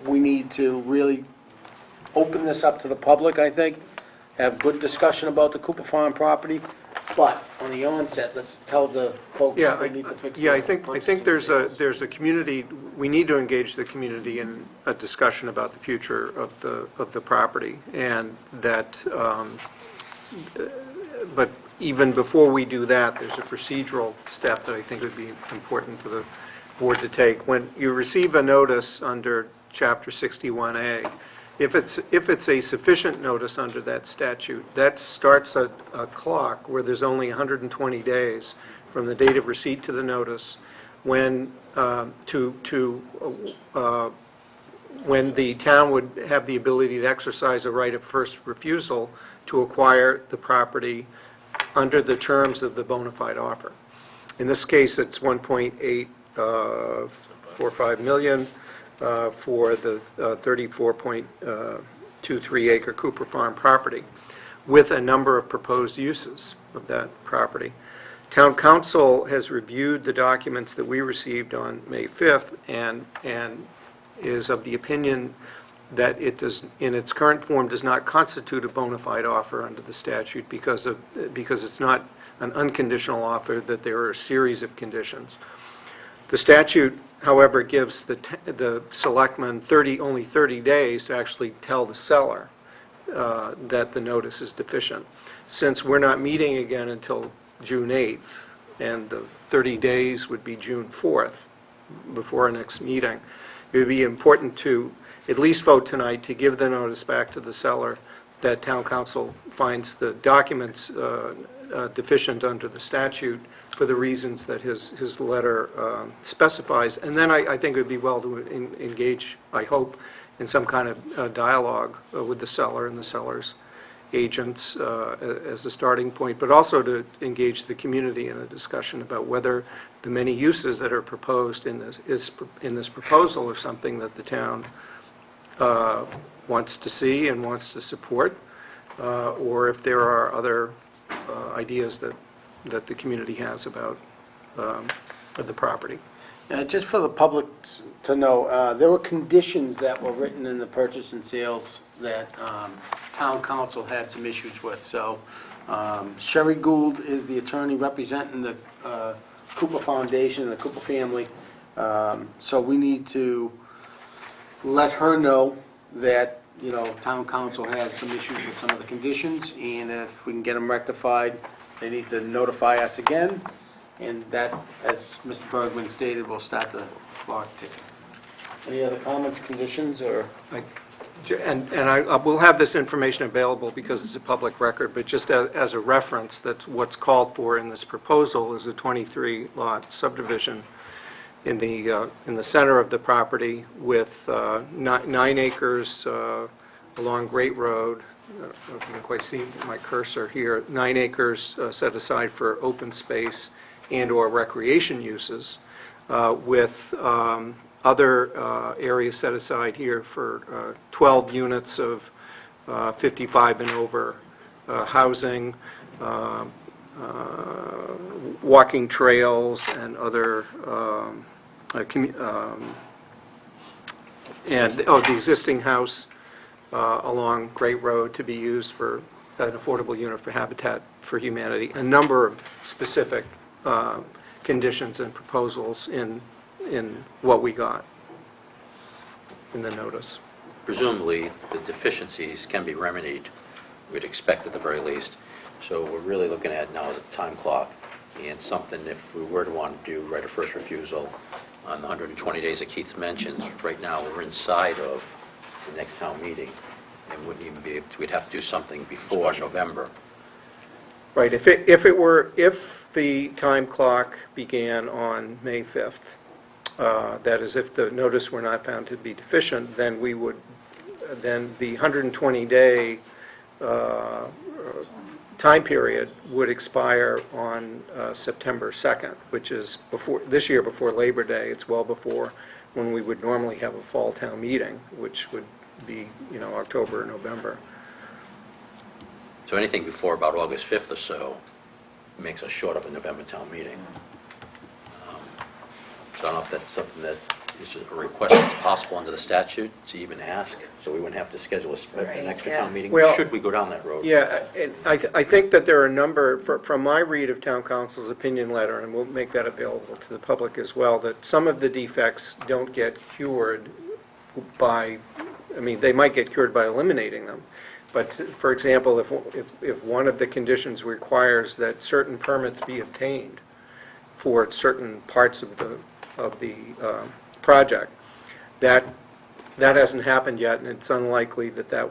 we need to really open this up to the public, I think, have good discussion about the Cooper Farm property, but on the onset, let's tell the folks Yeah, they need to fix yeah, the I think purchase and sales. there's a community, we need to engage the community in a discussion about the future of the property, and that but even before we do that, there's a procedural step that I think would be important for the board to take. When you receive a notice under Chapter 61A, if it's a sufficient notice under that statute, that starts a clock where there's only 120 days from the date of receipt to the notice when when the town would have the ability to exercise a right of first refusal to acquire the property under the terms of the bona fide offer. In this case, it's 1.845 million for the 34.23 acre Cooper Farm property, with a number of proposed uses of that property. Town council has reviewed the documents that we received on May 5th and is of the opinion that it does, in its current form, does not constitute a bona fide offer under the statute because it's not an unconditional offer, that there are a series of conditions. The statute, however, gives the selectmen only 30 days to actually tell the seller that the notice is deficient. Since we're not meeting again until June 8th, and the 30 days would be June 4th, before our next meeting, it would be important to at least vote tonight to give the notice back to the seller that town council finds the documents deficient under the statute for the reasons that his letter specifies. And then I think it would be well to engage, I hope, in some kind of dialogue with the seller and the seller's agents as a starting point, but also to engage the community in a discussion about whether the many uses that are proposed in this proposal are something that the town wants to see and wants to support, or if there are other ideas that the community has about the property. Just for the public to know, there were conditions that were written in the purchase and sales that town council had some issues with. So Sherry Gould is the attorney representing the Cooper Foundation, the Cooper family. So we need to let her know that, you know, town council has some issues with some of the conditions, and if we can get them rectified, they need to notify us again, and that, as Mr. Bergman stated, will start the clock ticking. Any other comments, conditions, or? And I will have this information available because it's a public record, but just as a reference, that's what's called for in this proposal is a 23-lot subdivision in the center of the property with 9 acres along Great Road. I don't know if you can quite see my cursor here. 9 acres set aside for open space and/or recreation uses, with other areas set aside here for 12 units of 55 and over housing, walking trails, and other, the existing house along Great Road to be used for an affordable unit for Habitat for Humanity. A number of specific conditions and proposals in what we got in the notice. Presumably, the deficiencies can be remedied, we'd expect at the very least. So what we're really looking at now is a time clock, and something, if we were to want to do right of first refusal on the 120 days that Keith mentions, right now, we're inside of the next town meeting, and wouldn't even be, we'd have to do something before November. Right, if the time clock began on May 5th, that is, if the notice were not found to be deficient, then the 120-day time period would expire on September 2nd, which is this year before Labor Day. It's well before when we would normally have a fall town meeting, which would be, October or November. So anything before about August 5th or so makes us short of a November town meeting. So I don't know if that's something that is a request that's possible under the statute to even ask, so we wouldn't have to schedule an extra town meeting, Well, should we go down that road. Yeah, and I think that there are a number, from my read of town council's opinion letter, and we'll make that available to the public as well, that some of the defects don't get cured by, they might get cured by eliminating them, But, for example, if one of the conditions requires that certain permits be obtained for certain parts of the project, that hasn't happened yet, and it's unlikely that,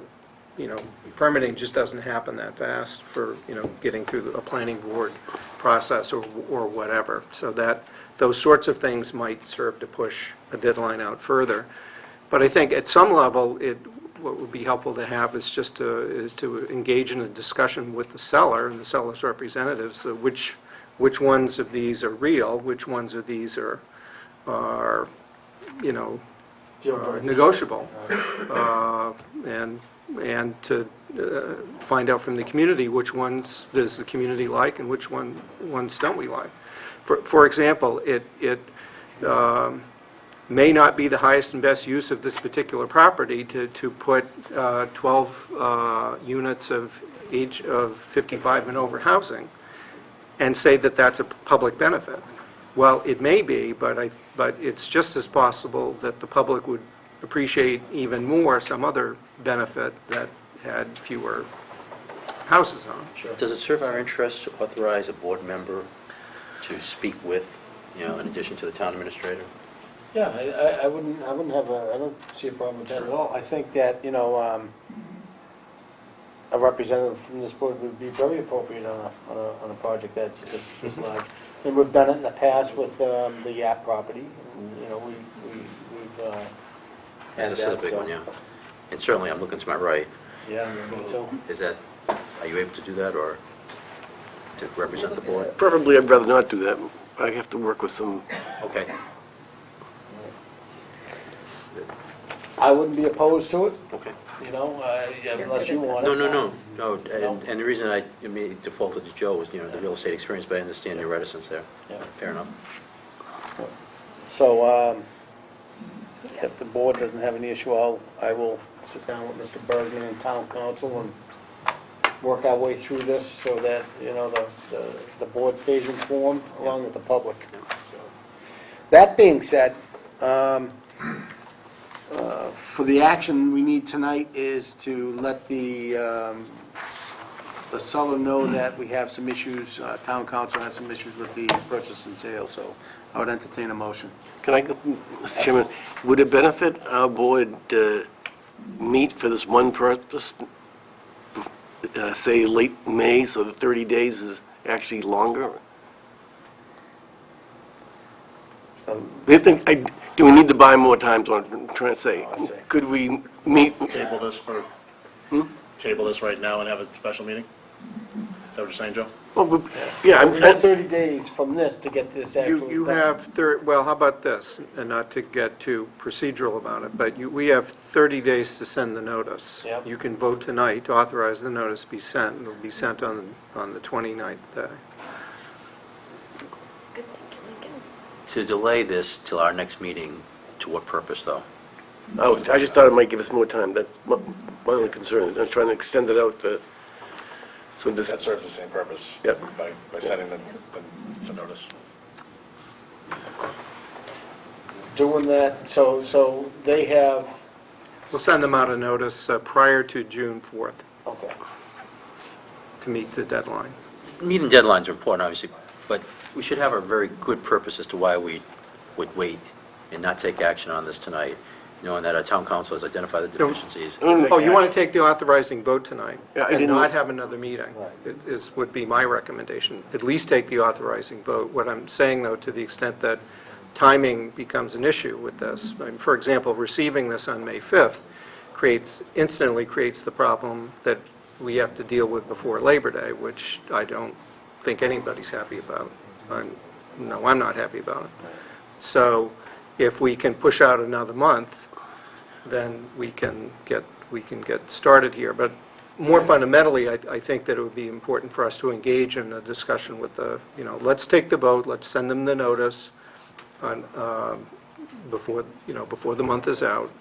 permitting just doesn't happen that fast for, getting through a planning board process or whatever. So those sorts of things might serve to push a deadline out further. But I think at some level, what would be helpful to have is just to engage in a discussion with the seller and the seller's representatives, which ones of these are real, which ones of these are negotiable, and to find out from the community which ones does the community like and which ones don't we like. For example, it may not be the highest and best use of this particular property to put 12 units of age of 55 and over housing and say that that's a public benefit. Well, it may be, but it's just as possible that the public would appreciate even more some other benefit that had fewer houses on. Does it serve our interest to authorize a board member to speak with, in addition to the town administrator? Yeah, I wouldn't have I don't see a problem with that at all. I think that, a representative from this board would be very appropriate on a project that's this large. And we've done it in the past with the Yap property, and, we've Yeah, this is a that, big so- one, yeah. And certainly, I'm looking to my right. Yeah, me too. Are you able to do that, or to represent the board? Preferably, I'd rather not do that. I have to work with some, Okay. I wouldn't be opposed to it, Okay. unless you want it. No, and the reason I defaulted to Joe was, the real estate experience, but I understand your reticence there. Yeah. Fair enough. So, if the board doesn't have any issue, I will sit down with Mr. Bergman and town council and work our way through this so that, the board stays informed along with the public. So, that being said, for the action we need tonight is to let the seller know that we have some issues, town council has some issues with the purchase and sale, so I would entertain a motion. can I go, Mr. Chairman, would it benefit our board to meet for this one purpose, say late May, so the 30 days is actually longer? Do we need to buy more time, is what I'm trying to say? Could we meet, Table this right now and have a special meeting? Is that what you're saying, Joe? well, yeah, We have 30 days from this to get this actually You done. have, well, how about this, and not to get too procedural about it, but we have 30 days to send the notice. Yep. You can vote tonight to authorize the notice be sent, and it'll be sent on the 29th day. Good thinking, Lincoln. To delay this till our next meeting, to what purpose, though? I just thought it might give us more time, that's my only concern. I'm trying to extend it out so That this, serves the same purpose. Yep. By sending the notice. Doing that, so they have, We'll send them out a notice prior to June 4th okay. to meet the deadline. Meeting deadlines are important, obviously, but we should have a very good purpose as to why we would wait and not take action on this tonight, knowing that our town council has identified the deficiencies. Oh, you want to take the authorizing vote tonight? Yeah, I And didn't- not have another meeting? Would be my recommendation. At least take the authorizing vote. What I'm saying, though, to the extent that timing becomes an issue with this, I mean, for example, receiving this on May 5th instantly creates the problem that we have to deal with before Labor Day, which I don't think anybody's happy about. No, I'm not happy about it. So if we can push out another month, then we can get started here. But more fundamentally, I think that it would be important for us to engage in a discussion with let's take the vote, let's send them the notice on, before the month is out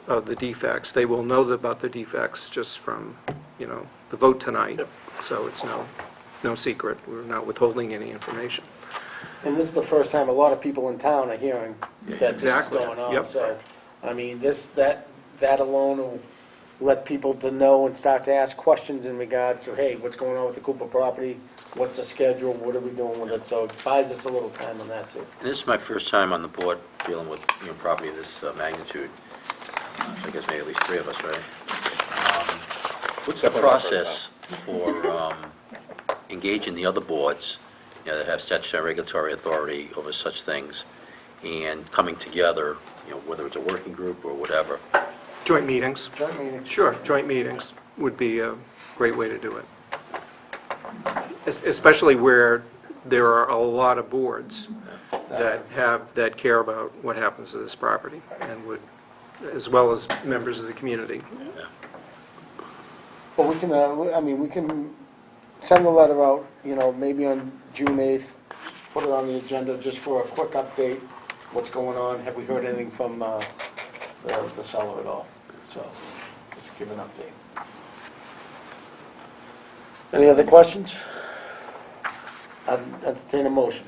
of the defects. They will know about the defects just from, the vote tonight. So it's no secret. We're not withholding any information. And this is the first time a lot of people in town are hearing that this is Exactly. going on. Yep. So, I mean, that alone will let people to know and start to ask questions in regards to, hey, what's going on with the Cooper property? What's the schedule? What are we doing with it? So it buys us a little time on that too. And this is my first time on the board dealing with, property of this magnitude. So I guess maybe at least three of us, right? What's the Definitely my first process for engaging the other boards, that have statutory regulatory authority over such things and coming together, whether it's a working group or whatever? Joint meetings? Joint meeting. Sure, joint meetings would be a great way to do it. Especially where there are a lot of boards that care about what happens to this property and would, as well as members of the community. But we can, we can send a letter out, maybe on June 8th, put it on the agenda just for a quick update, what's going on, have we heard anything from the seller at all? So, just give an update. Any other questions? I'd entertain a motion.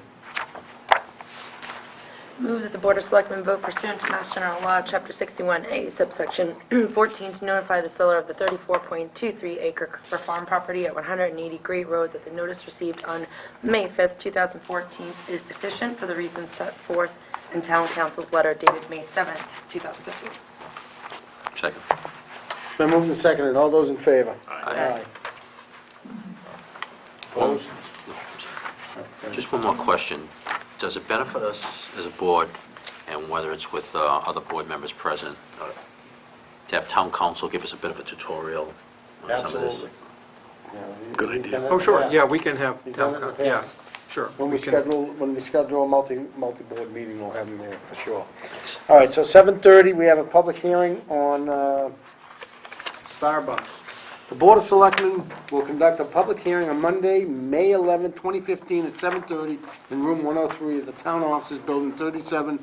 Move that the Board of Selectmen vote pursuant to Mass General Law, Chapter 61A, subsection 14, to notify the seller of the 34.23-acre Cooper Farm property at 180 Great Road that the notice received on May 5th, 2014 is deficient for the reasons set forth in Town Council's letter dated May 7th, 2015. Second. Been moved and seconded, all those in favor? Aye. Opposed? Just one more question. Does it benefit us as a board, and whether it's with other board members present, to have town council give us a bit of a tutorial on some of this? Absolutely. Good He's idea. done it in Oh, the sure, past. yeah, we can have, He's done it in the yeah, past. sure. When we can- schedule a multi-board meeting, we'll have him there for sure. All right, so 7:30, we have a public hearing on Starbucks. The Board of Selectmen will conduct a public hearing on Monday, May 11, 2015, at 7:30 in room 103 of the Town Offices, Building 37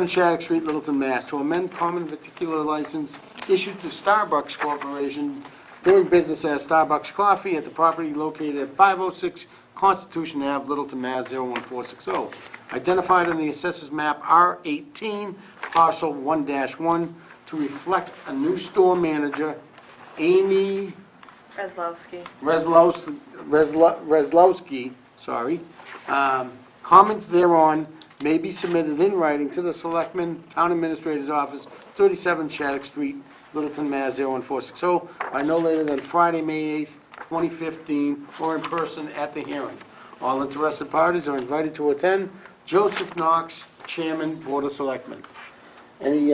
Shattuck Street, Littleton, Mass., to amend common particular license issued to Starbucks Corporation doing business as Starbucks Coffee at the property located at 506 Constitution Ave, Littleton, Mass. 01460, identified on the Assessors Map R18, parcel 1-1, to reflect a new store manager, Amy Reslowski, comments thereon may be submitted in writing to the Selectmen, Town Administrator's Office, 37 Shattuck Street, Littleton, Mass. 01460, by no later than Friday, May 8th, 2015, or in person at the hearing. All interested parties are invited to attend. Joseph Knox, Chairman, Board of Selectmen. Any,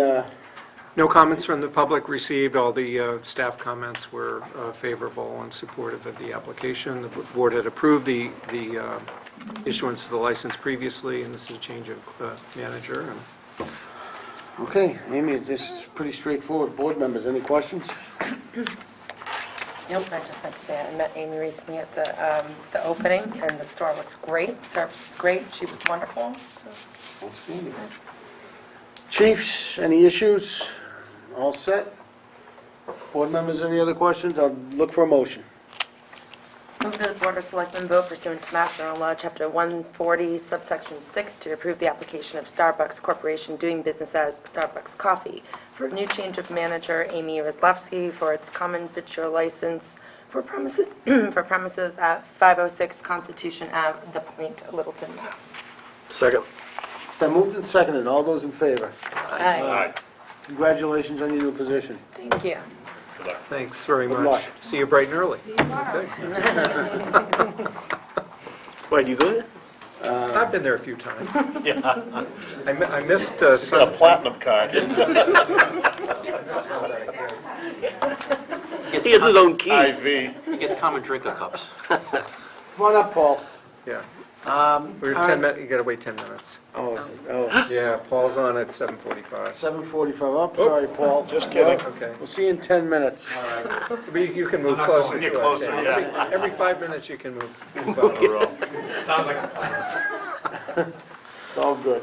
No comments from the public received. All the staff comments were favorable and supportive of the application. The board had approved the issuance of the license previously, and this is a change of manager. And okay, Amy, this is pretty straightforward. Board members, any questions? Nope, I'd just like to say I met Amy recently at the opening, and the store looks great, service was great, she was wonderful, so. Outstanding. Chiefs, any issues? All set? Board members, any other questions? I'll look for a motion. Move that the Board of Selectmen vote pursuant to Mass General Law, Chapter 140, subsection 6, to approve the application of Starbucks Corporation doing business as Starbucks Coffee for a new change of manager, Amy Reslowski, for its common victual license for premises for premises at 506 Constitution Ave, The Point, Littleton, Mass. Second. Been moved and seconded. All those in favor? Aye. Congratulations on your new position. Thank you. thanks very Good much. luck. See you bright and early. Why, do you go there? I've been there a few times. Yeah, I missed got a some. platinum card. He has his own key. IV. He gets common drinker cups. Come on up, Paul. Yeah, all we're right. 10 minutes, you gotta wait 10 minutes. Oh, is it? Oh, Yeah, Paul's on at 7:45. 7:45. Oh, sorry, Paul. Just kidding. Okay. We'll see you in 10 minutes. You can move closer Get to us. closer, yeah. Every 5 minutes you can move up. Sounds like a It's all good.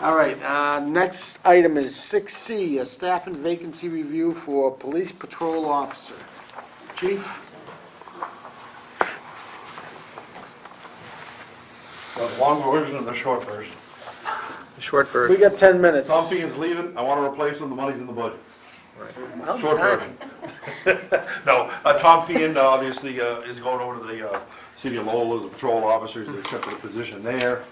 All right, next item is 6C, a staff and vacancy review for police patrol officer. Chief? The long version and the short version. Short We version. got 10 minutes. Tom Feen's leaving, I want to replace him, the money's in the budget. Well Short done. version. No, Tom Fian obviously is going over to the city of Lowell as a patrol officer, he's accepted a position there.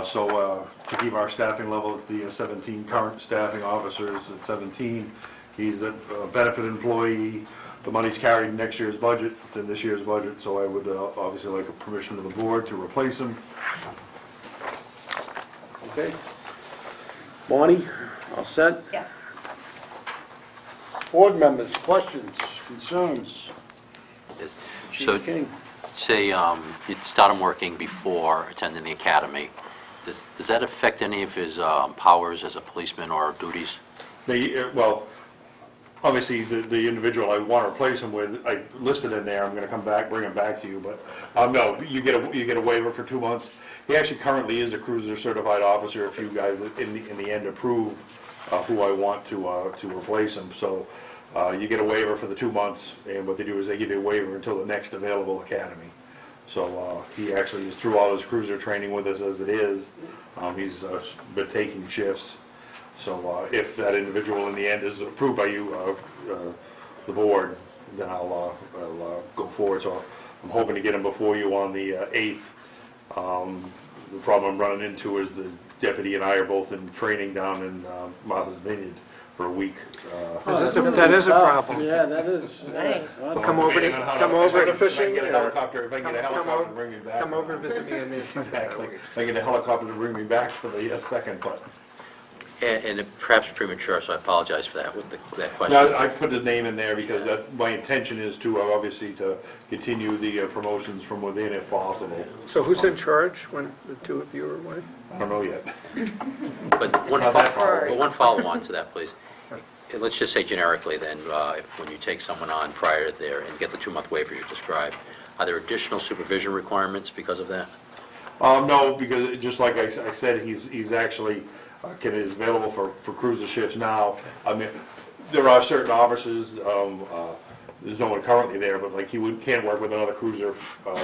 So to keep our staffing level at the 17 current staffing officers at 17, he's a benefit employee. The money's carried in next year's budget, it's in this year's budget, so I would obviously like a permission of the board to replace him. Okay. Bonnie, all set? Yes. Board members, questions, concerns? Yes. Chief So, King? say you'd start him working before attending the academy. Does that affect any of his powers as a policeman or duties? Well, obviously, the individual I want to replace him with, I listed in there, I'm gonna come back, bring him back to you, but, no, you get a waiver for 2 months. He actually currently is a cruiser certified officer, if you guys in the end approve who I want to replace him, so, you get a waiver for the 2 months, and what they do is they give you a waiver until the next available academy. So, he actually is through all his cruiser training with us as it is, he's been taking shifts. So if that individual in the end is approved by you, the board, then I'll go forward. So I'm hoping to get him before you on the 8th. The problem I'm running into is the deputy and I are both in training down in Martha's Vineyard for a week. That is a problem. Yeah, that is. Nice. Well, Come over Depending on how come to- over to If I can fishing, get a or helicopter, if I can get a helicopter to bring me back. come over and visit me in the Exactly. If I get a helicopter to bring me back for the second, but. And perhaps premature, so I apologize for that with that question. No, I put the name in there because my intention is to, obviously, to continue the promotions from within if possible. So who's in charge when the two of you are away? I don't know yet. But one follow-on to that, please. Let's just say generically then, when you take someone on prior to there and get the 2-month waivers you described, are there additional supervision requirements because of that? No, because just like I said, he's actually, is available for cruiser shifts now. I mean, there are certain officers, there's no one currently there, but like can't work with another cruiser, a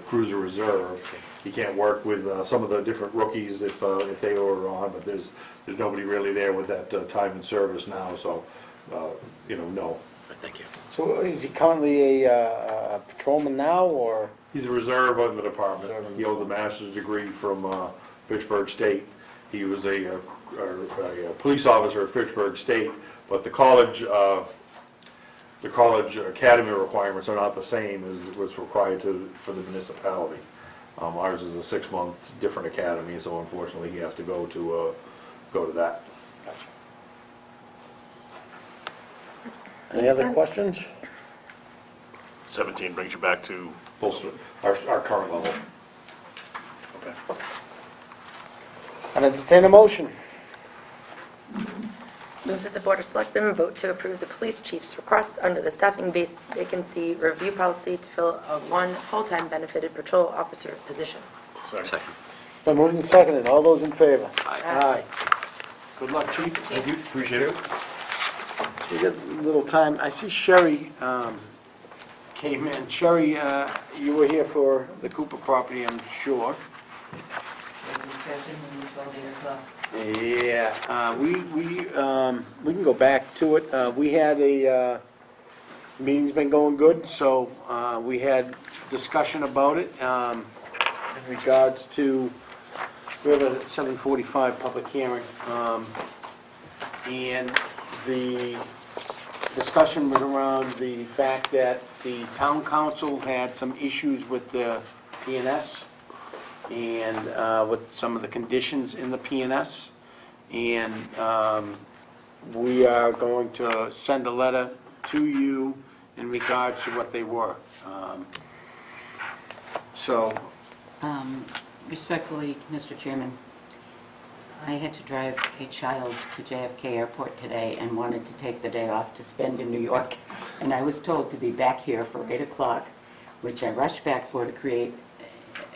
cruiser reserve. He can't work with some of the different rookies if they were on, but there's nobody really there with that time in service now, so, no. Thank you. So is he currently a patrolman now, or? He's a reserve in the department. He holds a master's degree from Fitchburg State. He was a police officer at Fitchburg State, but the college academy requirements are not the same as what's required for the municipality. Ours is a 6-month different academy, so unfortunately he has to go to that. Any other questions? 17 brings you back to, Our current level. okay. I entertain a motion. Move that the Board of Selectmen vote to approve the police chief's request under the staffing-based vacancy review policy to fill a 1 full-time benefited patrol officer position. Second. Been moved and seconded. All those in favor? Aye. Aye. Good luck, Chief. Thank you, appreciate it. So we got a little time. I see Sherry came in. Sherry, you were here for the Cooper property, I'm sure. Yeah, we can go back to it. We had meeting's been going good, so we had discussion about it in regards to, we have a 7:45 public hearing. And the discussion was around the fact that the town council had some issues with the PNS and with some of the conditions in the PNS. And we are going to send a letter to you in regards to what they were. So, Respectfully, Mr. Chairman, I had to drive a child to JFK Airport today and wanted to take the day off to spend in New York. And I was told to be back here for 8 o'clock, which I rushed back for to create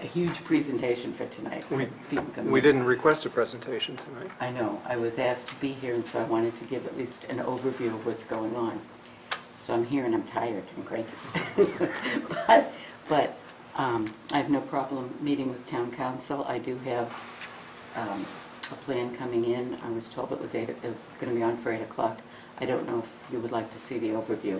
a huge presentation for tonight. We didn't request a presentation tonight. I know. I was asked to be here, and so I wanted to give at least an overview of what's going on. So I'm here, and I'm tired and cranky. But I have no problem meeting with town council. I do have a plan coming in. I was told it was going to be on for 8 o'clock. I don't know if you would like to see the overview.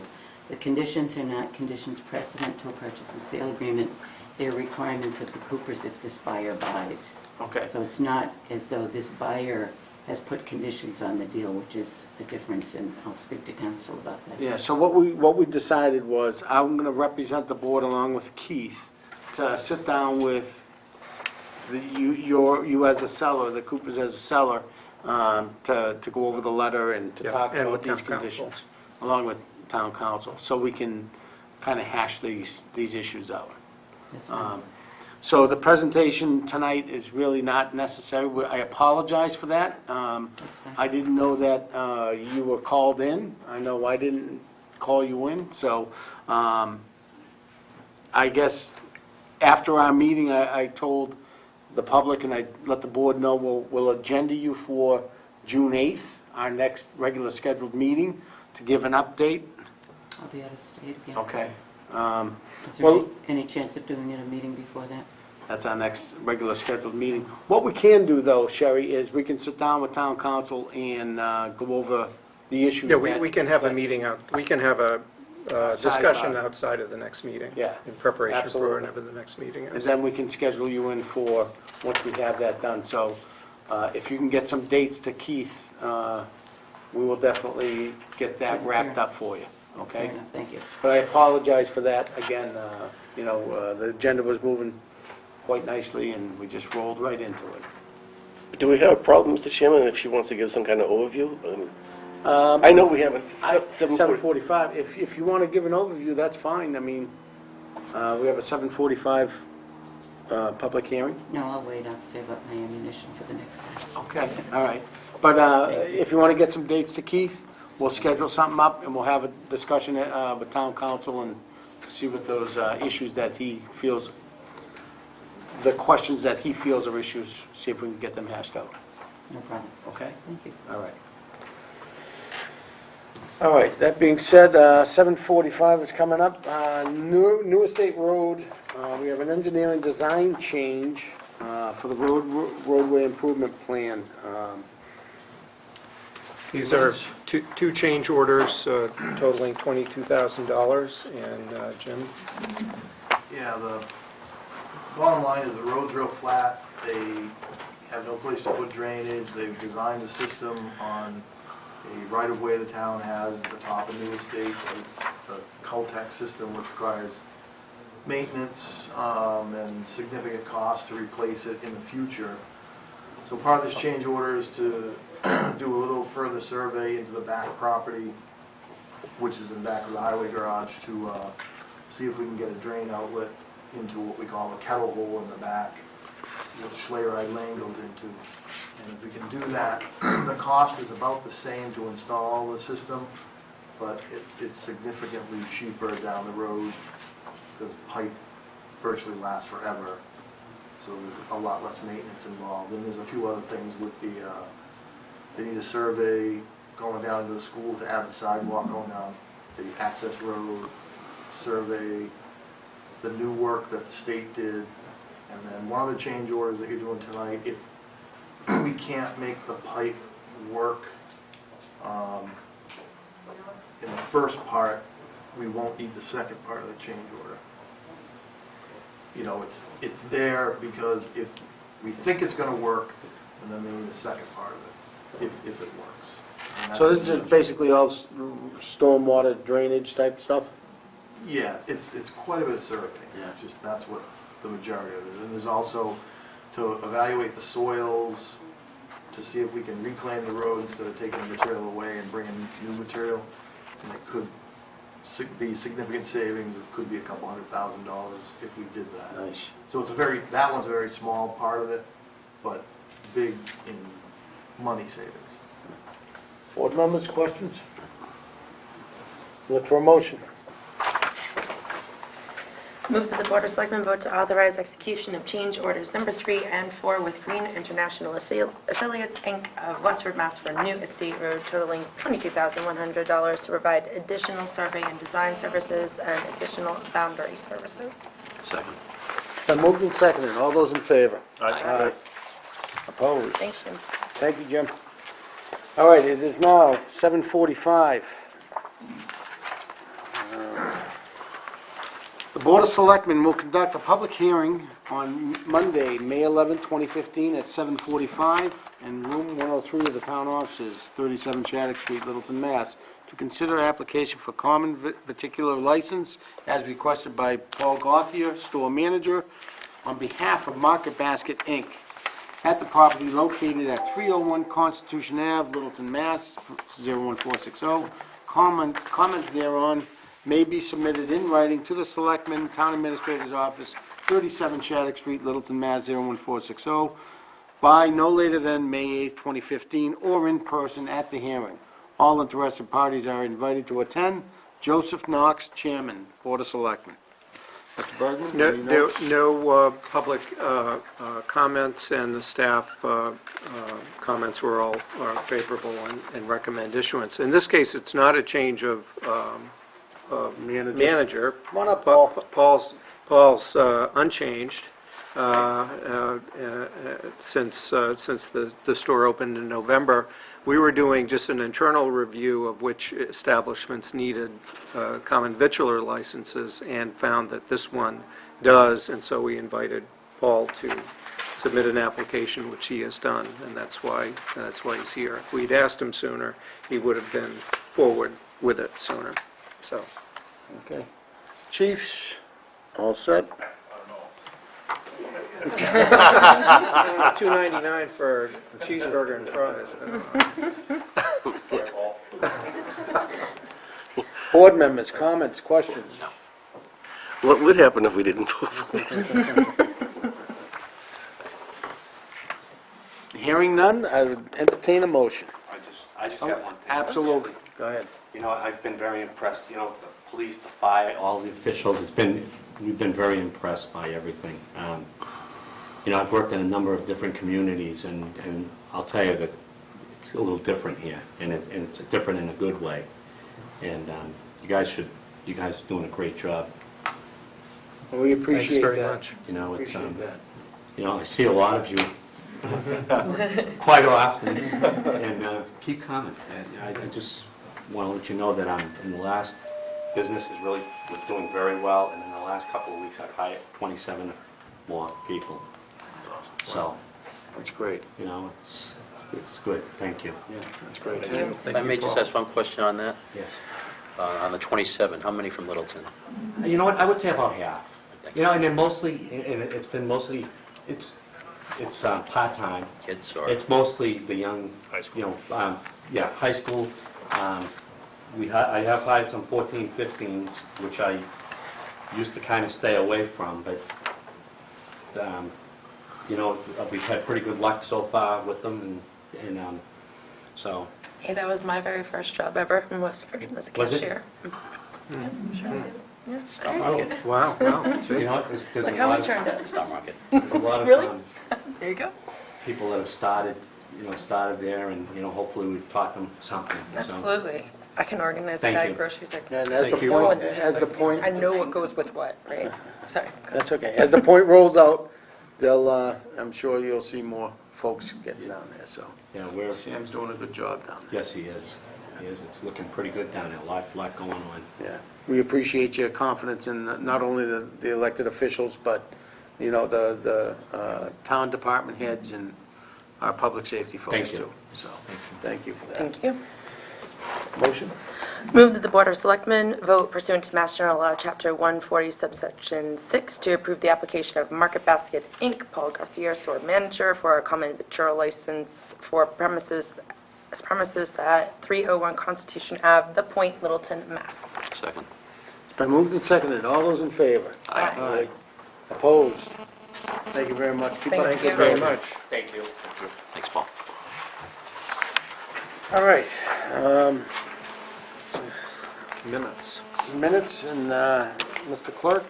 The conditions are not conditions precedent to a purchase and sale agreement. They're requirements of the Coopers if this buyer buys. Okay. So it's not as though this buyer has put conditions on the deal, which is a difference, and I'll speak to council about that. Yeah, so what we decided was, I'm gonna represent the board along with Keith to sit down with you as a seller, the Coopers as a seller, to go over the letter and to Yeah, talk and about with these town council. conditions, along with town council, so we can kind of hash these issues out. That's fine. So the presentation tonight is really not necessary. I apologize for that. That's fine. I didn't know that you were called in. I know I didn't call you in, so I guess after our meeting, I told the public and I let the board know we'll agenda you for June 8th, our next regular scheduled meeting, to give an update. I'll be out of state again. Okay. Is there Well- any chance of doing it a meeting before that? That's our next regular scheduled meeting. What we can do, though, Sherry, is we can sit down with town council and go over the issues Yeah, that... we can have a meeting out, we can have a discussion Sidebar. outside of the next meeting. Yeah, In preparation for absolutely. whenever the next meeting And is. then we can schedule you in for, once we have that done. So if you can get some dates to Keith, we will definitely get that wrapped up for you, Fair okay? enough, thank you. But I apologize for that. Again, the agenda was moving quite nicely, and we just rolled right into it. Do we have a problem, Mr. Chairman, if she wants to give some kind of overview? I know we have a 7:40. 7:45, if you want to give an overview, that's fine. I mean, we have a 7:45 public hearing. No, I'll wait, I'll save up my ammunition for the next time. Okay, all right. But if you want to get some dates to Keith, we'll schedule something up, and we'll have a discussion with town council and see what those issues that he feels, the questions that he feels are issues, see if we can get them hashed out, No problem. okay? Thank you. All right. All right, that being said, 7:45 is coming up. New Estate Road, we have an engineering design change for the roadway improvement plan. These are two change orders totaling $22,000, and Jim? Yeah, the bottom line is the road's real flat, they have no place to put drainage, they've designed a system on a right-of-way the town has at the top of New Estate. It's a Caltech system which requires maintenance and significant cost to replace it in the future. So part of this change order is to do a little further survey into the back property, which is in back of the highway garage, to see if we can get a drain outlet into what we call a kettle hole in the back, which Schleieride Lane goes into. And if we can do that, the cost is about the same to install the system, but it's significantly cheaper down the road because pipe virtually lasts forever. So there's a lot less maintenance involved. And there's a few other things with the, they need a survey going down to the school to add the sidewalk going down the access road, survey the new work that the state did. And then one of the change orders that you're doing tonight, if we can't make the pipe work in the first part, we won't need the second part of the change order. You know, it's there because if we think it's gonna work, and then they need a second part of it, if it works. And So that's- this is just basically all stormwater drainage type stuff? Yeah, it's quite a bit of survey. Just that's what the majority of it is. And there's also to evaluate the soils, to see if we can reclaim the road instead of taking the material away and bringing new material. And it could be significant savings. It could be a couple $100,000 if we did that. Nice. So it's that one's a very small part of it, but big in money savings. Board members, questions? Look for a motion. Move that the Board of Selectmen vote to authorize execution of change orders number 3 and 4 with Green International Affiliates, Inc. of Westford, Mass. for New Estate Road totaling $22,100 to provide additional survey and design services and additional boundary services. Second. Been moved and seconded. All those in favor? Aye. Opposed? Thanks, Jim. Thank you, Jim. All right, it is now 7:45. The Board of Selectmen will conduct a public hearing on Monday, May 11, 2015, at 7:45 in room 103 of the town offices, 37 Shattuck Street, Littleton, Mass., to consider application for common particular license as requested by Paul Gauthier, store manager, on behalf of Market Basket, Inc., at the property located at 301 Constitution Ave, Littleton, Mass. 01460. Comments thereon may be submitted in writing to the Selectmen, Town Administrator's Office, 37 Shattuck Street, Littleton, Mass. 01460, by no later than May 8, 2015, or in person at the hearing. All interested parties are invited to attend. Joseph Knox, Chairman, Board of Selectmen. Mr. Bergman? No, any notes? no public comments, and the staff comments were all favorable and recommend issuance. In this case, it's not a change of manager. Come on up, Paul. Paul's unchanged since the store opened in November. We were doing just an internal review of which establishments needed common victular licenses and found that this one does, and so we invited Paul to submit an application, which he has done, and that's why he's here. If we'd asked him sooner, he would have been forward with it sooner, so. Okay. Chiefs, all set? $2.99 for a cheeseburger and fries. Board members, comments, questions? What would happen if we didn't vote? Hearing none, I would entertain a motion. I just have one thing. Absolutely. Go ahead. You know, I've been very impressed, you know, the police, the fire, all the officials, we've been very impressed by everything. You know, I've worked in a number of different communities, and I'll tell you that it's a little different here, and it's different in a good way. And you guys are doing a great job. Well, we appreciate that. Thanks very much. You know, it's, Appreciate that. you know, I see a lot of you quite often, and keep coming. And I just want to let you know that in the last business was doing very well, and in the last couple of weeks I've hired 27 more people. So, That's great. you know, it's good. Thank you. Yeah, that's great. If I may just ask one question on that? Yes. On the 27, how many from Littleton? You know what? I would say about half. Thank You know, and then mostly, and it's been mostly, it's part-time. Kids or? It's mostly the young, High school. you know, yeah, high school. I have hired some 14, 15s, which I used to kind of stay away from, but, you know, we've had pretty good luck so far with them, and so. Hey, that was my very first job ever in West Virginia as a Was it? cashier. Yeah, sure it was. Yeah. Stock market. Wow, wow. You know, there's a Look how lot we of, turned out. Stock market. there's a lot Really? of There you go. people that have started there, and, you know, hopefully we've taught them something, so. Absolutely. I can organize a Thank guy you. groceries. And as the Thank you. point, as the point, I know what goes with what, right? Sorry. that's okay. As the point rolls out, I'm sure you'll see more folks getting down there, so. Yeah, Sam's doing a good job down there. yes, he is. He is. It's looking pretty good down there, a lot going on. Yeah. We appreciate your confidence in not only the elected officials, but, you know, the town department heads and our public safety folks Thank you. too. So, thank you for that. Thank you. Motion? Move that the Board of Selectmen vote pursuant to Mass General Law, Chapter 140, subsection 6, to approve the application of Market Basket, Inc., Paul Gauthier, store manager, for a common victual license for premises at 301 Constitution Ave, The Point, Littleton, Mass. Second. It's been moved and seconded. All those in favor? Aye. Opposed? Thank you very much. Keep up the Thank good you work. very much. Thank you. Thanks, Paul. All right. Minutes. Minutes, and Mr. Clerk?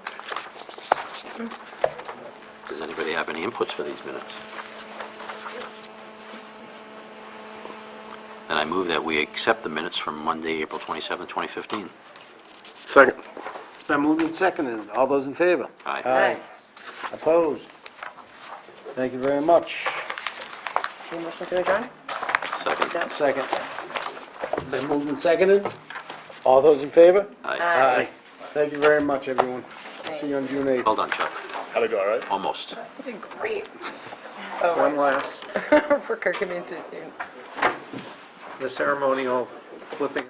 Does anybody have any inputs for these minutes? Then I move that we accept the minutes from Monday, April 27, 2015. Second. It's been moved and seconded. All those in favor? Aye. Aye. Opposed? Thank you very much. Any motion to adjourn? Second. No. Second. Been moved and seconded? All those in favor? Aye. Thank you very much, everyone. See you on June 8th. Well done, Chuck. How'd it go, all right? Almost. Great. One last, We're cooking into soon. the ceremonial flipping.